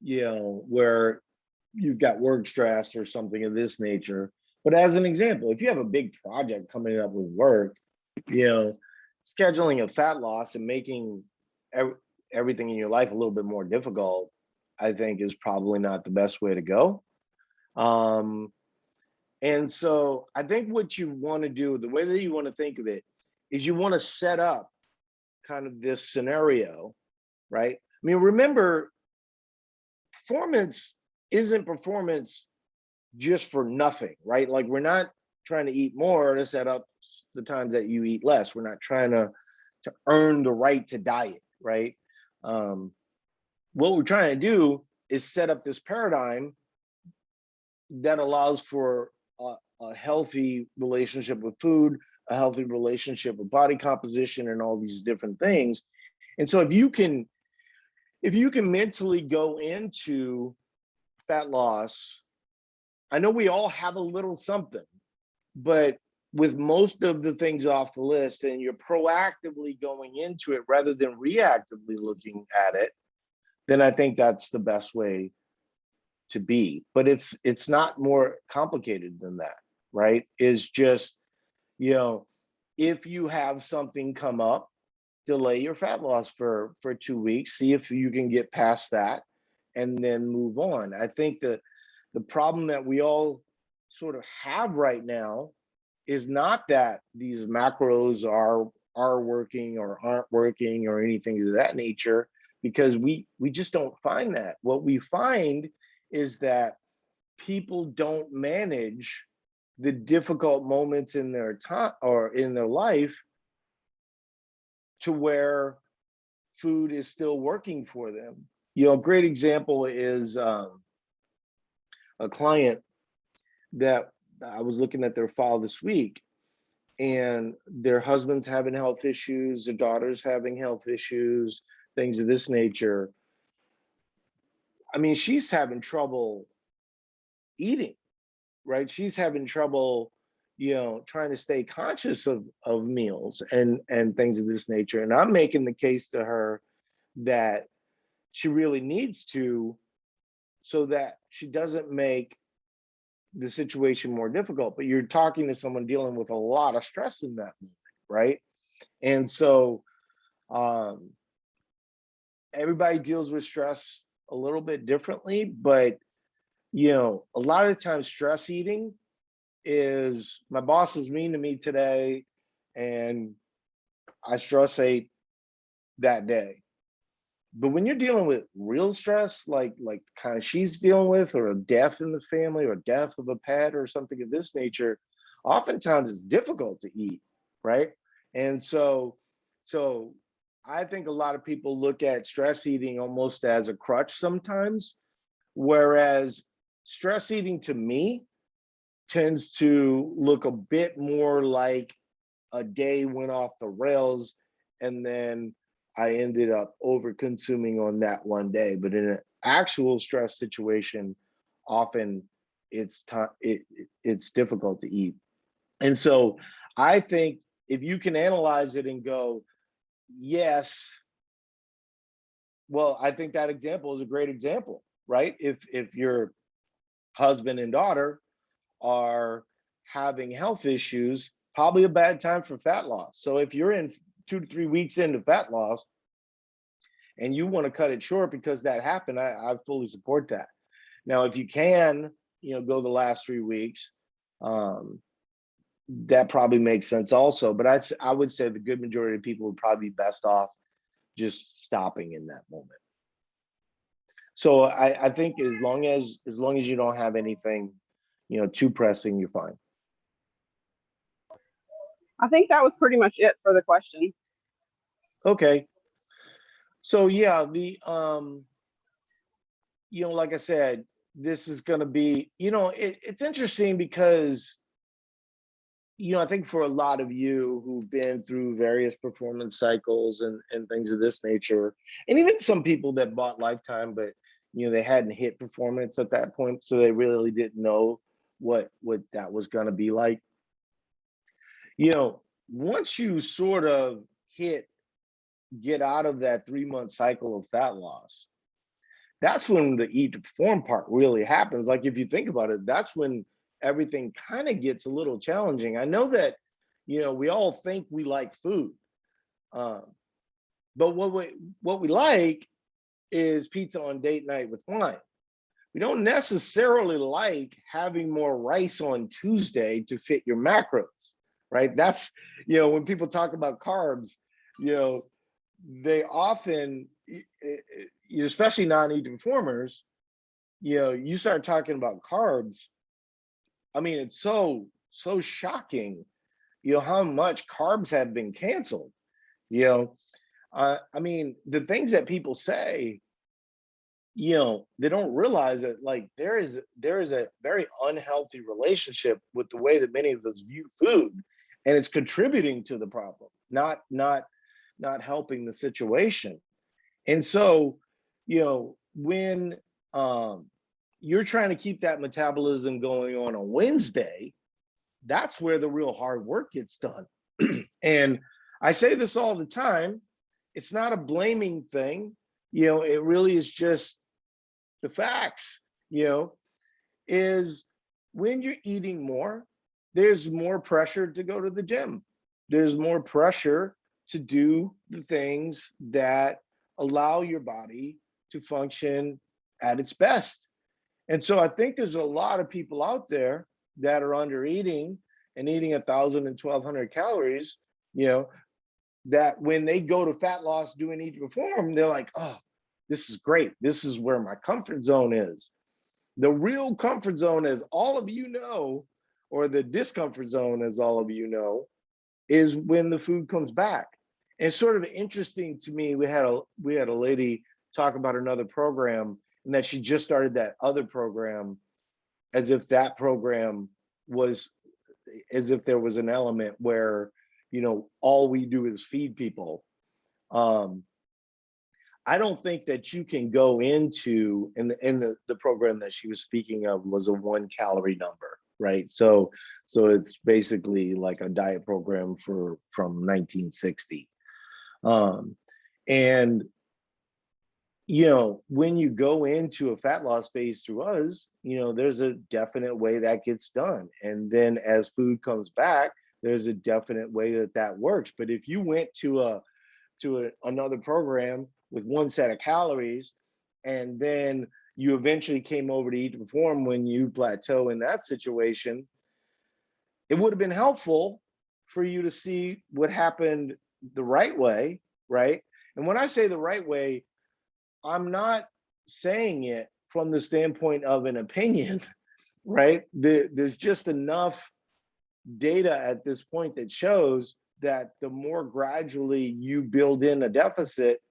where you've got work stress or something of this nature. But as an example, if you have a big project coming up with work, scheduling a fat loss and making everything in your life a little bit more difficult, I think is probably not the best way to go. And so I think what you want to do, the way that you want to think of it, is you want to set up kind of this scenario, right? I mean, remember, performance isn't performance just for nothing, right? Like, we're not trying to eat more to set up the times that you eat less. We're not trying to earn the right to diet, right? What we're trying to do is set up this paradigm that allows for a healthy relationship with food, a healthy relationship with body composition, and all these different things. And so if you can mentally go into fat loss, I know we all have a little something, but with most of the things off the list, and you're proactively going into it rather than reactively looking at it, then I think that's the best way to be. But it's not more complicated than that, right? It's just, if you have something come up, delay your fat loss for 2 weeks, see if you can get past that, and then move on. I think the problem that we all sort of have right now is not that these macros are working or aren't working or anything of that nature, because we just don't find that. What we find is that people don't manage the difficult moments in their time or in their life to where food is still working for them. A great example is a client that I was looking at their file this week, and their husband's having health issues, their daughter's having health issues, things of this nature. I mean, she's having trouble eating, right? She's having trouble, trying to stay conscious of meals and things of this nature. And I'm making the case to her that she really needs to, so that she doesn't make the situation more difficult. But you're talking to someone dealing with a lot of stress in that moment, right? And so everybody deals with stress a little bit differently, but a lot of times stress eating is my boss was mean to me today and I stress ate that day. But when you're dealing with real stress, like kind of she's dealing with, or a death in the family, or death of a pet, or something of this nature, oftentimes it's difficult to eat, right? And so I think a lot of people look at stress eating almost as a crutch sometimes, whereas stress eating to me tends to look a bit more like a day went off the rails and then I ended up over consuming on that one day. But in an actual stress situation, often it's difficult to eat. And so I think if you can analyze it and go, yes, well, I think that example is a great example, right? If your husband and daughter are having health issues, probably a bad time for fat loss. So if you're in 2 to 3 weeks into fat loss and you want to cut it short because that happened, I fully support that. Now, if you can, go the last 3 weeks, that probably makes sense also. But I would say the good majority of people would probably be best off just stopping in that moment. So I think as long as you don't have anything, too pressing, you're fine. I think that was pretty much it for the question. Okay. So yeah, like I said, this is going to be, it's interesting because, I think for a lot of you who've been through various performance cycles and things of this nature, and even some people that bought Lifetime, but, they hadn't hit performance at that point, so they really didn't know what that was going to be like. Once you sort of get out of that 3-month cycle of fat loss, that's when the eat to perform part really happens. Like, if you think about it, that's when everything kind of gets a little challenging. I know that, we all think we like food, but what we like is pizza on date night with wine. We don't necessarily like having more rice on Tuesday to fit your macros, right? That's, when people talk about carbs, they often, especially non-eating performers, you start talking about carbs. I mean, it's so shocking, how much carbs have been canceled. I mean, the things that people say, they don't realize that, like, there is a very unhealthy relationship with the way that many of us view food, and it's contributing to the problem, not helping the situation. And so, when you're trying to keep that metabolism going on a Wednesday, that's where the real hard work gets done. And I say this all the time, it's not a blaming thing. It really is just the facts, is when you're eating more, there's more pressure to go to the gym. There's more pressure to do the things that allow your body to function at its best. And so I think there's a lot of people out there that are under eating and eating 1,000 and 1,200 calories, that when they go to fat loss doing eat to perform, they're like, oh, this is great. This is where my comfort zone is. The real comfort zone, as all of you know, or the discomfort zone, as all of you know, is when the food comes back. And it's sort of interesting to me, we had a lady talk about another program, and that she just started that other program, as if that program was, as if there was an element where, all we do is feed people. I don't think that you can go into, in the program that she was speaking of was a 1 calorie number, right? So it's basically like a diet program from 1960. And when you go into a fat loss phase through us, there's a definite way that gets done. And then as food comes back, there's a definite way that that works. But if you went to another program with one set of calories, and then you eventually came over to Eat to Perform when you plateau in that situation, it would have been helpful for you to see what happened the right way, right? And when I say the right way, I'm not saying it from the standpoint of an opinion, right? There's just enough data at this point that shows that the more gradually you build in a deficit,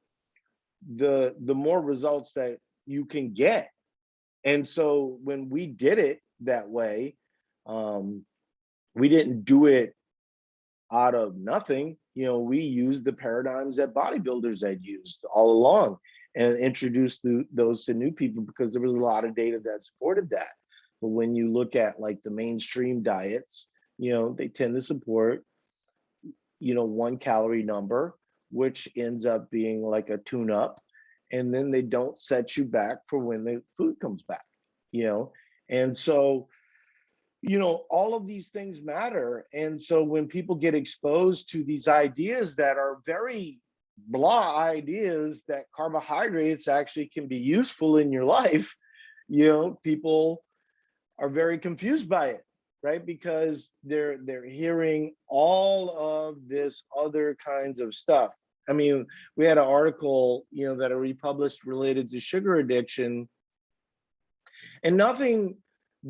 the more results that you can get. And so when we did it that way, we didn't do it out of nothing. You know, we used the paradigms that bodybuilders had used all along and introduced those to new people because there was a lot of data that supported that. But when you look at like the mainstream diets, you know, they tend to support, you know, 1 calorie number, which ends up being like a tune up. And then they don't set you back for when the food comes back, you know? And so, you know, all of these things matter. And so when people get exposed to these ideas that are very blah ideas that carbohydrates actually can be useful in your life, you know, people are very confused by it, right? Because they're hearing all of this other kinds of stuff. I mean, we had an article, you know, that I republished related to sugar addiction, and nothing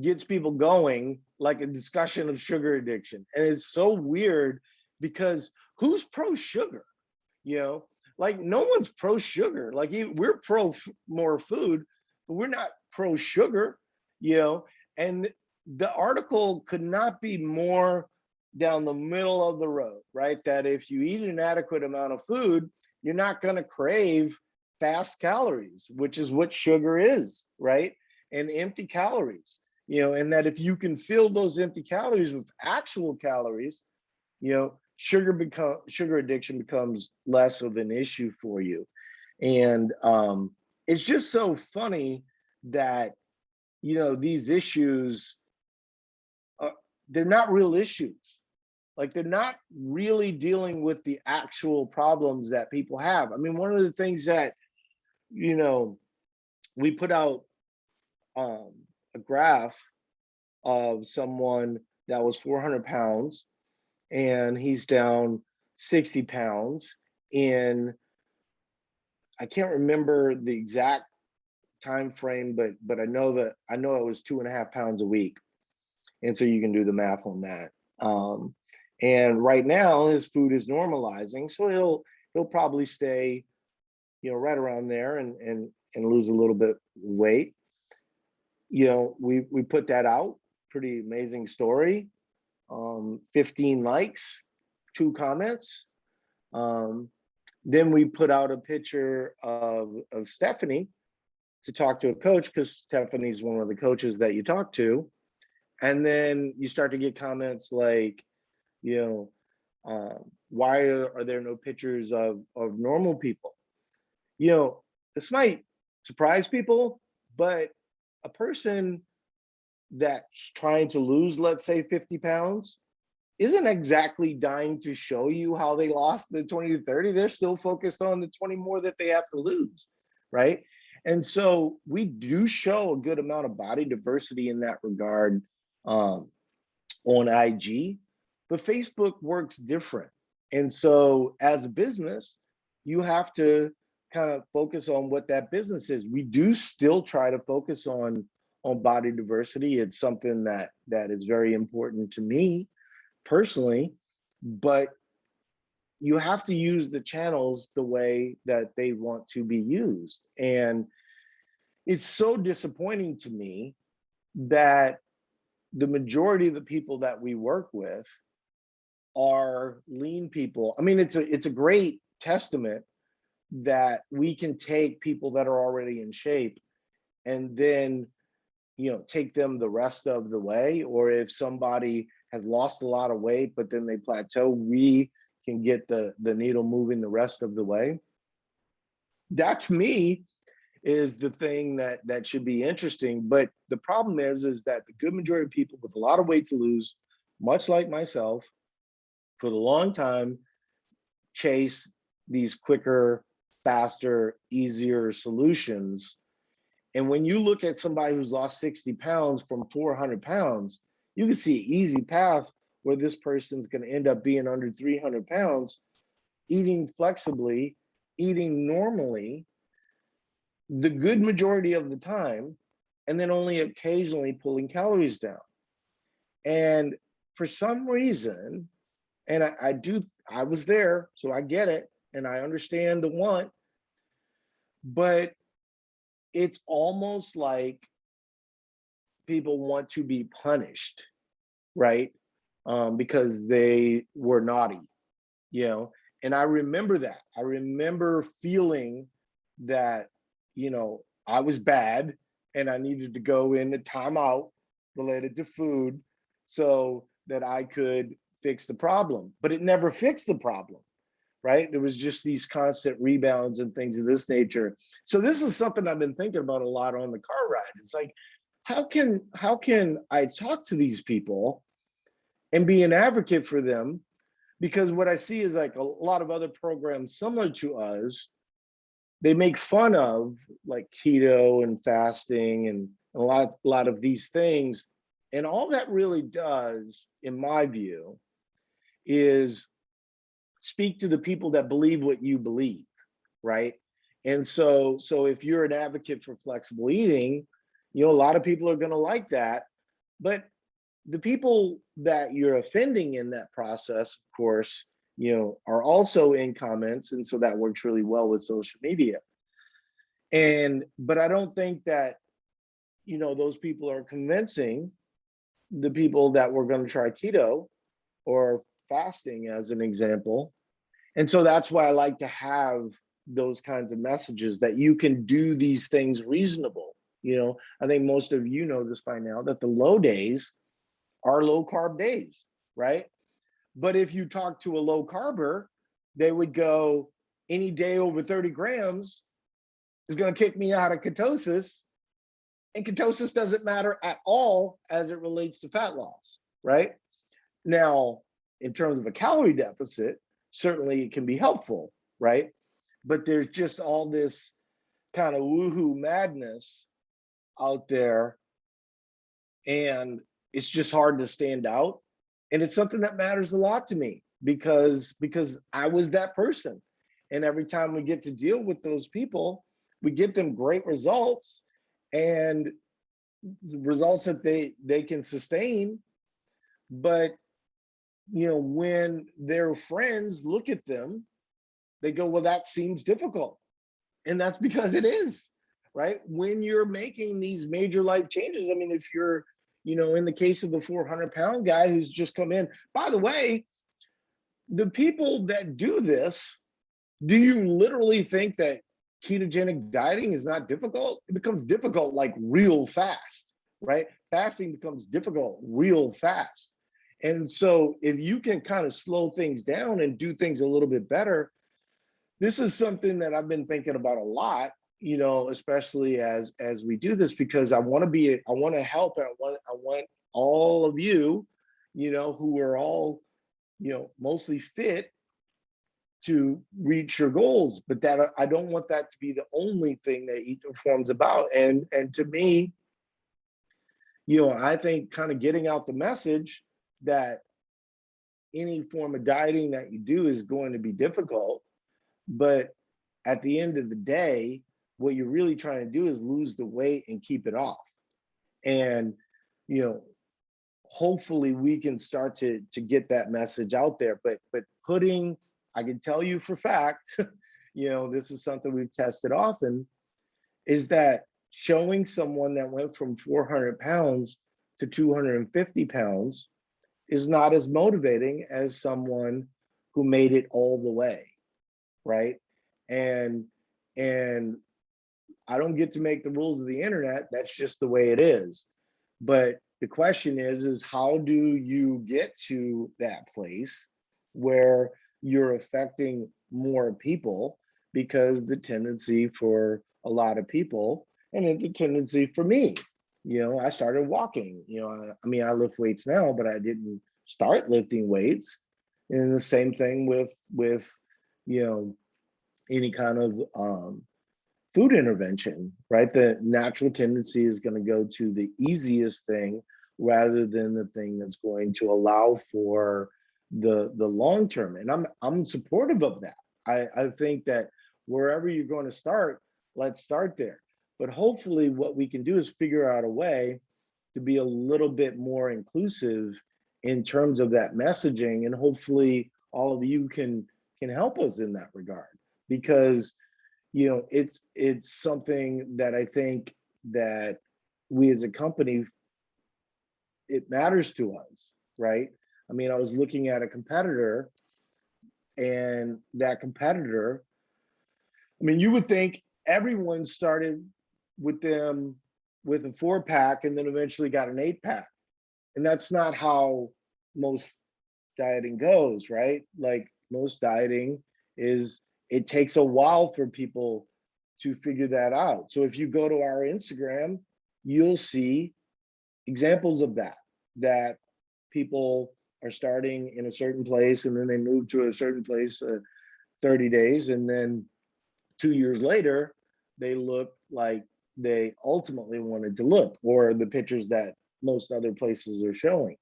gets people going like a discussion of sugar addiction. And it's so weird because who's pro sugar? You know, like no one's pro sugar. Like we're pro more food, but we're not pro sugar, you know. And the article could not be more down the middle of the road, right? That if you eat an adequate amount of food, you're not going to crave fast calories, which is what sugar is, right? And empty calories, you know, and that if you can fill those empty calories with actual calories, you know, sugar addiction becomes less of an issue for you. And it's just so funny that, you know, these issues, they're not real issues. Like they're not really dealing with the actual problems that people have. I mean, one of the things that, you know, we put out a graph of someone that was 400 pounds and he's down 60 pounds in, I can't remember the exact time frame, but I know it was 2.5 pounds a week. And so you can do the math on that. And right now his food is normalizing, so he'll probably stay, you know, right around there and lose a little bit of weight. You know, we put that out, pretty amazing story. 15 likes, 2 comments. Then we put out a picture of Stephanie to talk to a coach, because Stephanie's one of the coaches that you talk to. And then you start to get comments like, you know, why are there no pictures of normal people? You know, this might surprise people, but a person that's trying to lose, let's say 50 pounds, isn't exactly dying to show you how they lost the 20 to 30. They're still focused on the 20 more that they have to lose, right? And so we do show a good amount of body diversity in that regard on IG, but Facebook works different. And so as a business, you have to kind of focus on what that business is. We do still try to focus on body diversity. It's something that is very important to me personally, but you have to use the channels the way that they want to be used. And it's so disappointing to me that the majority of the people that we work with are lean people. I mean, it's a great testament that we can take people that are already in shape and then, you know, take them the rest of the way. Or if somebody has lost a lot of weight, but then they plateau, we can get the needle moving the rest of the way. That to me is the thing that should be interesting. But the problem is that the good majority of people with a lot of weight to lose, much like myself, for the long time chase these quicker, faster, easier solutions. And when you look at somebody who's lost 60 pounds from 400 pounds, you can see an easy path where this person's going to end up being under 300 pounds, eating flexibly, eating normally, the good majority of the time, and then only occasionally pulling calories down. And for some reason, and I was there, so I get it, and I understand the want, but it's almost like people want to be punished, right? Because they were naughty, you know? And I remember that. I remember feeling that, you know, I was bad and I needed to go in a timeout related to food so that I could fix the problem. But it never fixed the problem, right? There was just these constant rebounds and things of this nature. So this is something I've been thinking about a lot on the car ride. It's like, how can I talk to these people and be an advocate for them? Because what I see is like a lot of other programs similar to us, they make fun of like keto and fasting and a lot of these things. And all that really does, in my view, is speak to the people that believe what you believe, right? And so if you're an advocate for flexible eating, you know, a lot of people are going to like that. But the people that you're offending in that process, of course, you know, are also in comments. And so that works really well with social media. But I don't think that, you know, those people are convincing the people that were going to try keto or fasting as an example. And so that's why I like to have those kinds of messages that you can do these things reasonable. You know, I think most of you know this by now, that the low days are low carb days, right? But if you talk to a low carber, they would go, any day over 30 grams is going to kick me out of ketosis. And ketosis doesn't matter at all as it relates to fat loss, right? Now, in terms of a calorie deficit, certainly it can be helpful, right? But there's just all this kind of woohoo madness out there, and it's just hard to stand out. And it's something that matters a lot to me because I was that person. And every time we get to deal with those people, we give them great results, and the results that they can sustain. But you know, when their friends look at them, they go, well, that seems difficult. And that's because it is, right? When you're making these major life changes, I mean, if you're, you know, in the case of the 400-pound guy who's just come in, by the way, the people that do this, do you literally think that ketogenic dieting is not difficult? It becomes difficult like real fast, right? Fasting becomes difficult real fast. And so if you can kind of slow things down and do things a little bit better, this is something that I've been thinking about a lot, you know, especially as we do this, because I want to help, and I want all of you, you know, who are all, you know, mostly fit to reach your goals. But that I don't want that to be the only thing that Eat to Reform's about. And to me, you know, I think kind of getting out the message that any form of dieting that you do is going to be difficult, but at the end of the day, what you're really trying to do is lose the weight and keep it off. And, you know, hopefully we can start to get that message out there. But putting, I can tell you for fact, you know, this is something we've tested often, is that showing someone that went from 400 pounds to 250 pounds is not as motivating as someone who made it all the way, right? And I don't get to make the rules of the internet. That's just the way it is. But the question is how do you get to that place where you're affecting more people? Because the tendency for a lot of people, and it's a tendency for me, you know, I started walking, you know, I mean, I lift weights now, but I didn't start lifting weights And the same thing with you know, any kind of food intervention, right? The natural tendency is going to go to the easiest thing rather than the thing that's going to allow for the long term. And I'm supportive of that. I think that wherever you're going to start, let's start there. But hopefully what we can do is figure out a way to be a little bit more inclusive in terms of that messaging, and hopefully all of you can help us in that regard, because you know, it's something that I think that we as a company, it matters to us, right? I mean, I was looking at a competitor, and that competitor, I mean, you would think everyone started with them with a 4-pack and then eventually got an 8-pack. And that's not how most dieting goes, right? Like most dieting is, it takes a while for people to figure that out. So if you go to our Instagram, you'll see examples of that people are starting in a certain place and then they move to a certain place 30 days, and then 2 years later, they look like they ultimately wanted to look, or the pictures that most other places are showing.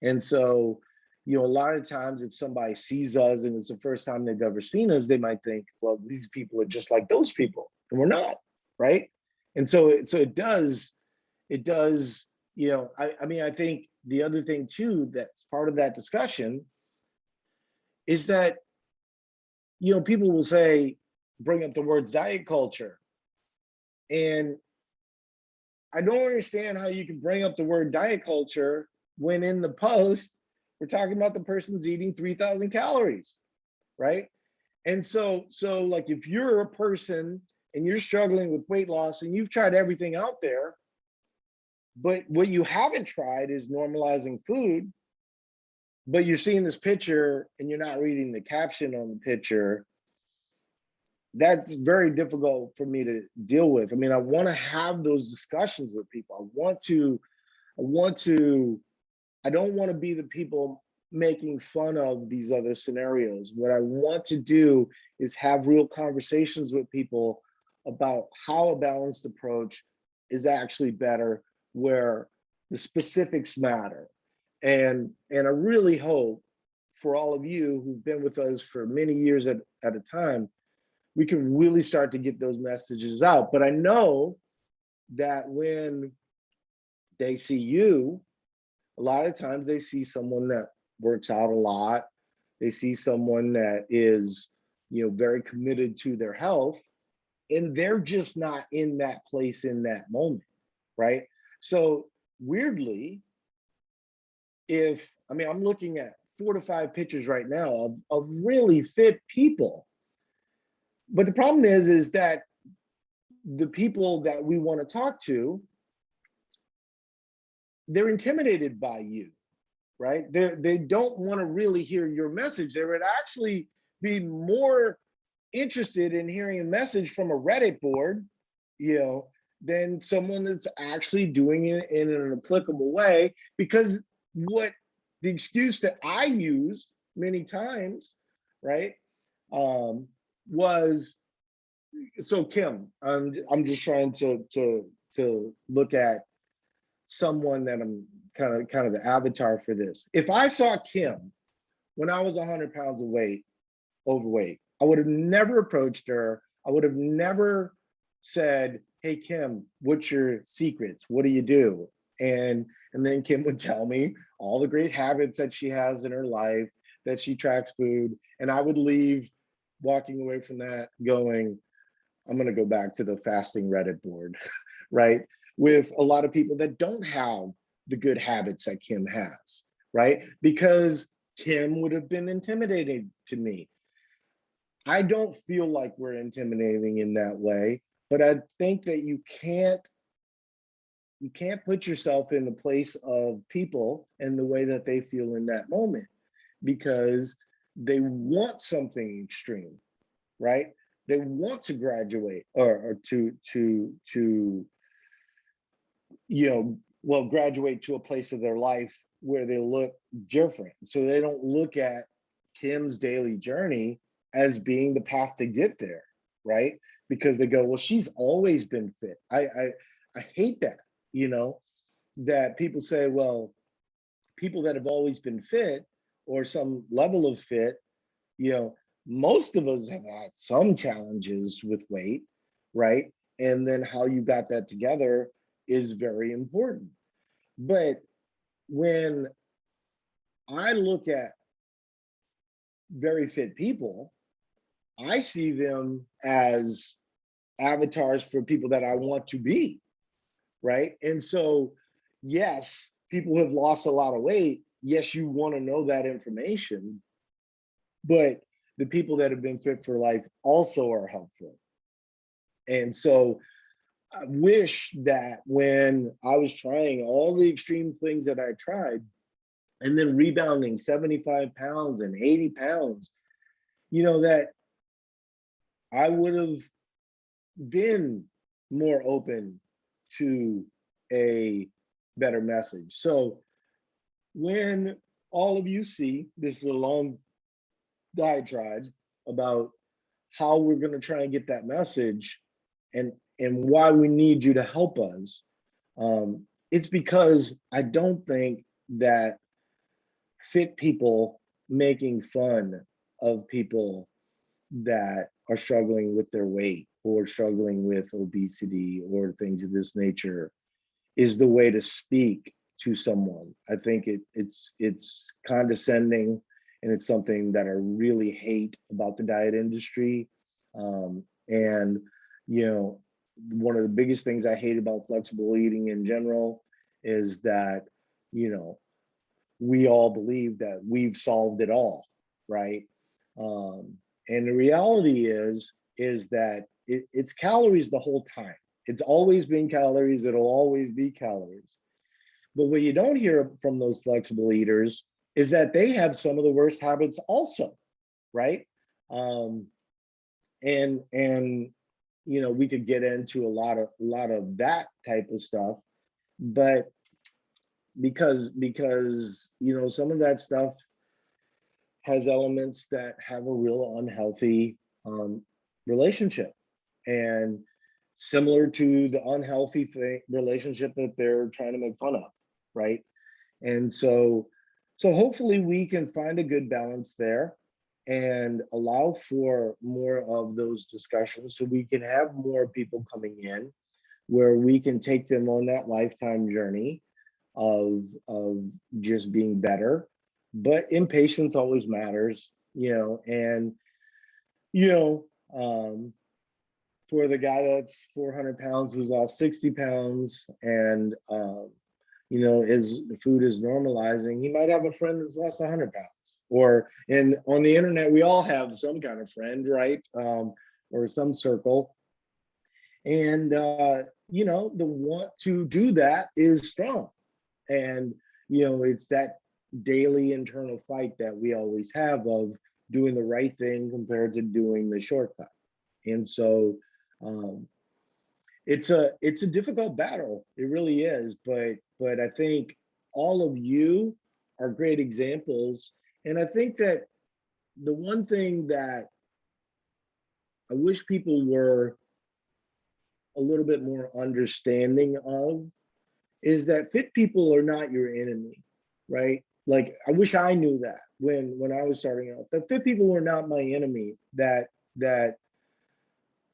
And so, you know, a lot of times if somebody sees us and it's the first time they've ever seen us, they might think, well, these people are just like those people, and we're not, right? And so it does, you know, I mean, I think the other thing too, that's part of that discussion is that, you know, people will say, bring up the words diet culture. And I don't understand how you can bring up the word diet culture when in the post, we're talking about the person's eating 3,000 calories, right? And so like if you're a person and you're struggling with weight loss and you've tried everything out there, but what you haven't tried is normalizing food, but you're seeing this picture and you're not reading the caption on the picture, that's very difficult for me to deal with. I mean, I want to have those discussions with people. I don't want to be the people making fun of these other scenarios. What I want to do is have real conversations with people about how a balanced approach is actually better, where the specifics matter. And I really hope for all of you who've been with us for many years at a time, we can really start to get those messages out. But I know that when they see you, a lot of times they see someone that works out a lot. They see someone that is, you know, very committed to their health, and they're just not in that place in that moment, right? So weirdly, I mean, I'm looking at 4 to 5 pictures right now of really fit people. But the problem is that the people that we want to talk to, they're intimidated by you, right? They don't want to really hear your message. They would actually be more interested in hearing a message from a Reddit board, you know, than someone that's actually doing it in an applicable way. Because what the excuse that I used many times, right, was, so Kim, I'm just trying to look at someone that I'm kind of the avatar for this. If I saw Kim when I was 100 pounds overweight, I would have never approached her. I would have never said, hey, Kim, what's your secrets? What do you do? And then Kim would tell me all the great habits that she has in her life, that she tracks food. And I would leave walking away from that going, I'm going to go back to the fasting Reddit board, right? With a lot of people that don't have the good habits that Kim has, right? Because Kim would have been intimidating to me. I don't feel like we're intimidating in that way, but I think that you can't put yourself in the place of people and the way that they feel in that moment, because they want something extreme, right? They want to graduate or to you know, well, graduate to a place of their life where they look different. So they don't look at Kim's daily journey as being the path to get there, right? Because they go, well, she's always been fit. I hate that, you know, that people say, well, people that have always been fit or some level of fit, you know, most of us have had some challenges with weight, right? And then how you got that together is very important. But when I look at very fit people, I see them as avatars for people that I want to be, right? And so, yes, people have lost a lot of weight. Yes, you want to know that information, but the people that have been fit for life also are helpful. And so I wish that when I was trying all the extreme things that I tried, and then rebounding 75 pounds and 80 pounds, you know, that I would have been more open to a better message. So when all of you see, this is a long diatribe about how we're going to try and get that message and why we need you to help us. It's because I don't think that fit people making fun of people that are struggling with their weight or struggling with obesity or things of this nature is the way to speak to someone. I think it's condescending, and it's something that I really hate about the diet industry. And you know, one of the biggest things I hate about flexible eating in general is that, you know, we all believe that we've solved it all, right? And the reality is that it's calories the whole time. It's always been calories. It'll always be calories. But what you don't hear from those flexible eaters is that they have some of the worst habits also, right? And you know, we could get into a lot of that type of stuff, but because you know, some of that stuff has elements that have a real unhealthy relationship, and similar to the unhealthy relationship that they're trying to make fun of, right? And so hopefully we can find a good balance there and allow for more of those discussions so we can have more people coming in where we can take them on that lifetime journey of just being better. But impatience always matters, you know, and you know, for the guy that's 400 pounds who's lost 60 pounds and you know, his food is normalizing, he might have a friend that's lost 100 pounds. Or and on the internet, we all have some kind of friend, right? Or some circle. And you know, the want to do that is strong. And you know, it's that daily internal fight that we always have of doing the right thing compared to doing the shortcut. And so it's a difficult battle. It really is. But I think all of you are great examples. And I think that the one thing that I wish people were a little bit more understanding of is that fit people are not your enemy, right? Like I wish I knew that when I was starting out. That fit people were not my enemy. That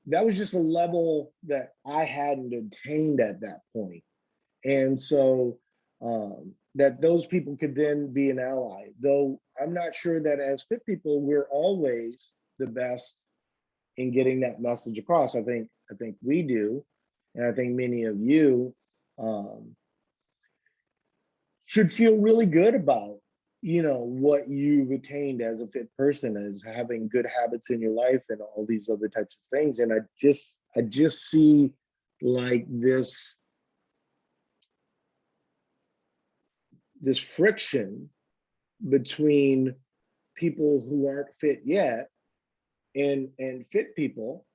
was just a level that I hadn't attained at that point. And so that those people could then be an ally. Though I'm not sure that as fit people, we're always the best in getting that message across. I think we do. And I think many of you should feel really good about, you know, what you've attained as a fit person, as having good habits in your life and all these other types of things. And I just see like this friction between people who aren't fit yet and fit people,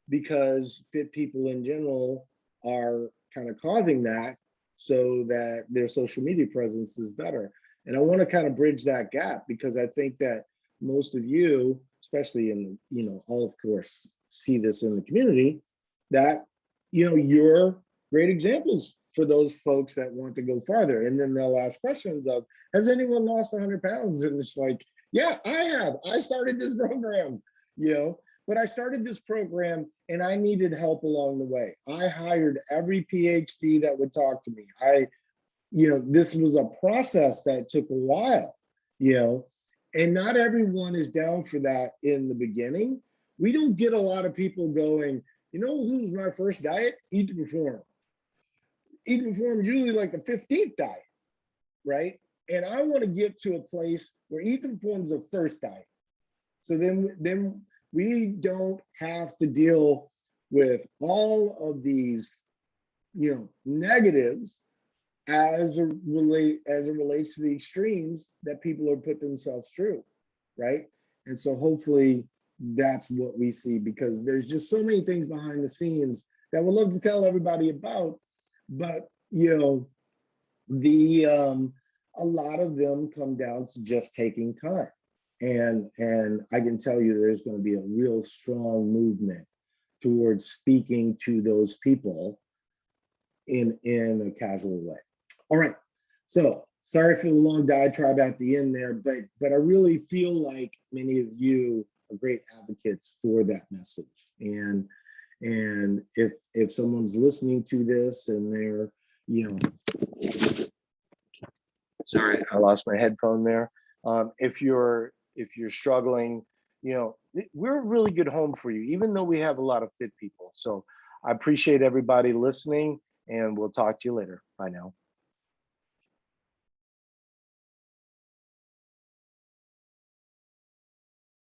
because fit people in general are kind of causing that so that their social media presence is better. And I want to kind of bridge that gap, because I think that most of you, especially in, you know, all of course, see this in the community, that, you know, you're great examples for those folks that want to go farther. And then they'll ask questions of, has anyone lost 100 pounds? And it's like, yeah, I have. I started this program, you know, but I started this program and I needed help along the way. I hired every PhD that would talk to me. You know, this was a process that took a while, you know, and not everyone is down for that in the beginning. We don't get a lot of people going, you know, who's my first diet? Eat to Perform. Eat to Perform is usually like the 15th diet, right? And I want to get to a place where Eat to Perform is the first diet. So then we don't have to deal with all of these, you know, negatives as it relates to the extremes that people are put themselves through, right? And so hopefully that's what we see, because there's just so many things behind the scenes that we'd love to tell everybody about, but you know, a lot of them come down to just taking time. And I can tell you there's going to be a real strong movement towards speaking to those people in a casual way. All right, so sorry for the long diatribe at the end there, but I really feel like many of you are great advocates for that message. And if someone's listening to this and they're, you know, Sorry, I lost my headphone there. If you're struggling, you know, we're a really good home for you, even though we have a lot of fit people. So I appreciate everybody listening, and we'll talk to you later. Bye now.